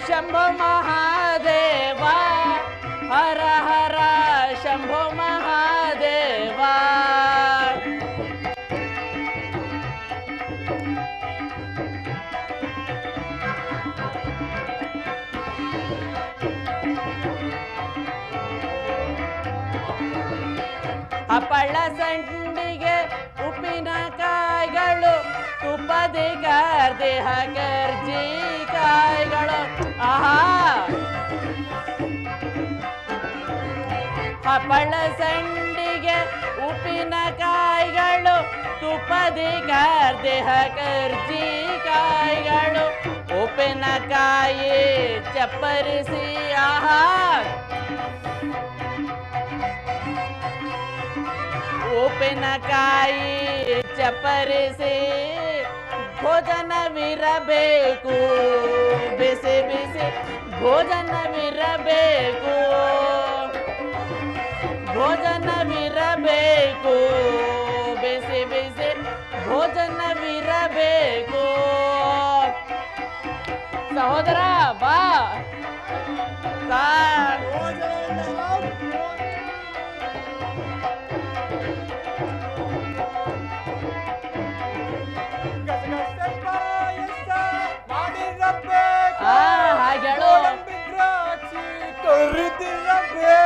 शंभो महादेवा, हर हर शंभो महादेवा. ಹಪ್ಪಳ ಸಂಡಿಗೆ ಉಪ್ಪಿನಕಾಯಿಗಳು ತುಪ್ಪದಿ ಕರ್ದಿಹ ಕರ್ಜಿಕಾಯಿಗಳು. ಆಹಾ, ಹಪ್ಪಳ ಸಂಡಿಗೆ ಉಪ್ಪಿನಕಾಯಿಗಳು ತುಪ್ಪದಿ ಕರ್ದಿಹ ಕರ್ಜಿಕಾಯಿಗಳು. ಉಪ್ಪಿನಕಾಯಿ ಚಪ್ಪರಿಸಿ, ಆಹಾ, ಉಪ್ಪಿನಕಾಯಿ ಚಪ್ಪರಿಸಿ ಭೋಜನವಿರಬೇಕು, ಬಿಸಿ ಬಿಸಿ ಭೋಜನವಿರಬೇಕು, ಭೋಜನವಿರಬೇಕು, ಬಿಸಿ ಬಿಸಿ ಭೋಜನವಿರಬೇಕು. ಸಹೋದರ ಬಾ.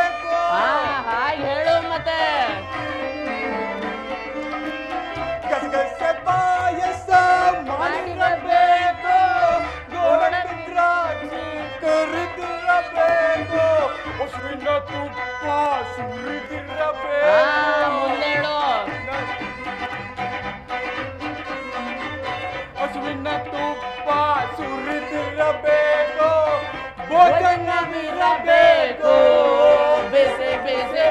ಹಾಗೆ ಹೇಳು ಮತ್ತೆ. ಗಸಗಸೆ ಪಾಯಸ ಮಾಡಿರಬೇಕು, ಗೋಡಂಬಿ ದ್ರಾಕ್ಷಿ ಕರಿದಿರಬೇಕು, ಹಸುವಿನ ತುಪ್ಪ ಸುರಿದಿರಬೇಕು. ಮುಂದೇಳು. ಹಸುವಿನ ತುಪ್ಪ ಸುರಿದಿರಬೇಕು, ಭೋಜನವಿರಬೇಕು, ಬಿಸಿ ಬಿಸಿ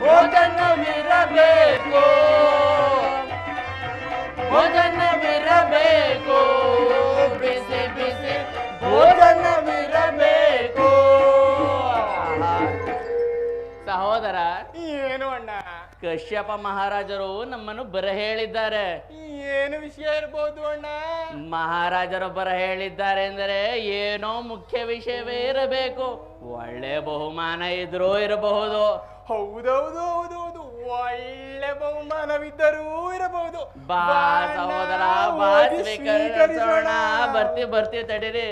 ಭೋಜನವಿರಬೇಕು, ಭೋಜನವಿರಬೇಕು, ಬಿಸಿ ಬಿಸಿ ಭೋಜನವಿರಬೇಕು. ಸಹೋದರ, ಏನು ಅಣ್ಣ? ಕಶ್ಯಪ ಮಹಾರಾಜರು ನಮ್ಮನ್ನು ಬರ ಹೇಳಿದ್ದಾರೆ. ಏನು ವಿಷಯ ಇರಬಹುದು ಅಣ್ಣ? ಮಹಾರಾಜರು ಬರ ಹೇಳಿದ್ದಾರೆ ಎಂದರೆ ಏನೋ ಮುಖ್ಯ ವಿಷಯವೇ ಇರಬೇಕು. ಒಳ್ಳೆ ಬಹುಮಾನ ಇದ್ರೂ ಇರಬಹುದು. ಹೌದೌದು ಹೌದೌದು, ಒಳ್ಳೆ ಬಹುಮಾನವಿದ್ದರೂ ಇರಬಹುದು. ಬಾ ಸಹೋದರ, ಬಾ ಸ್ವೀಕರಿಸೋಣ. ಬರ್ತೀವಿ ತಡೀರಿ.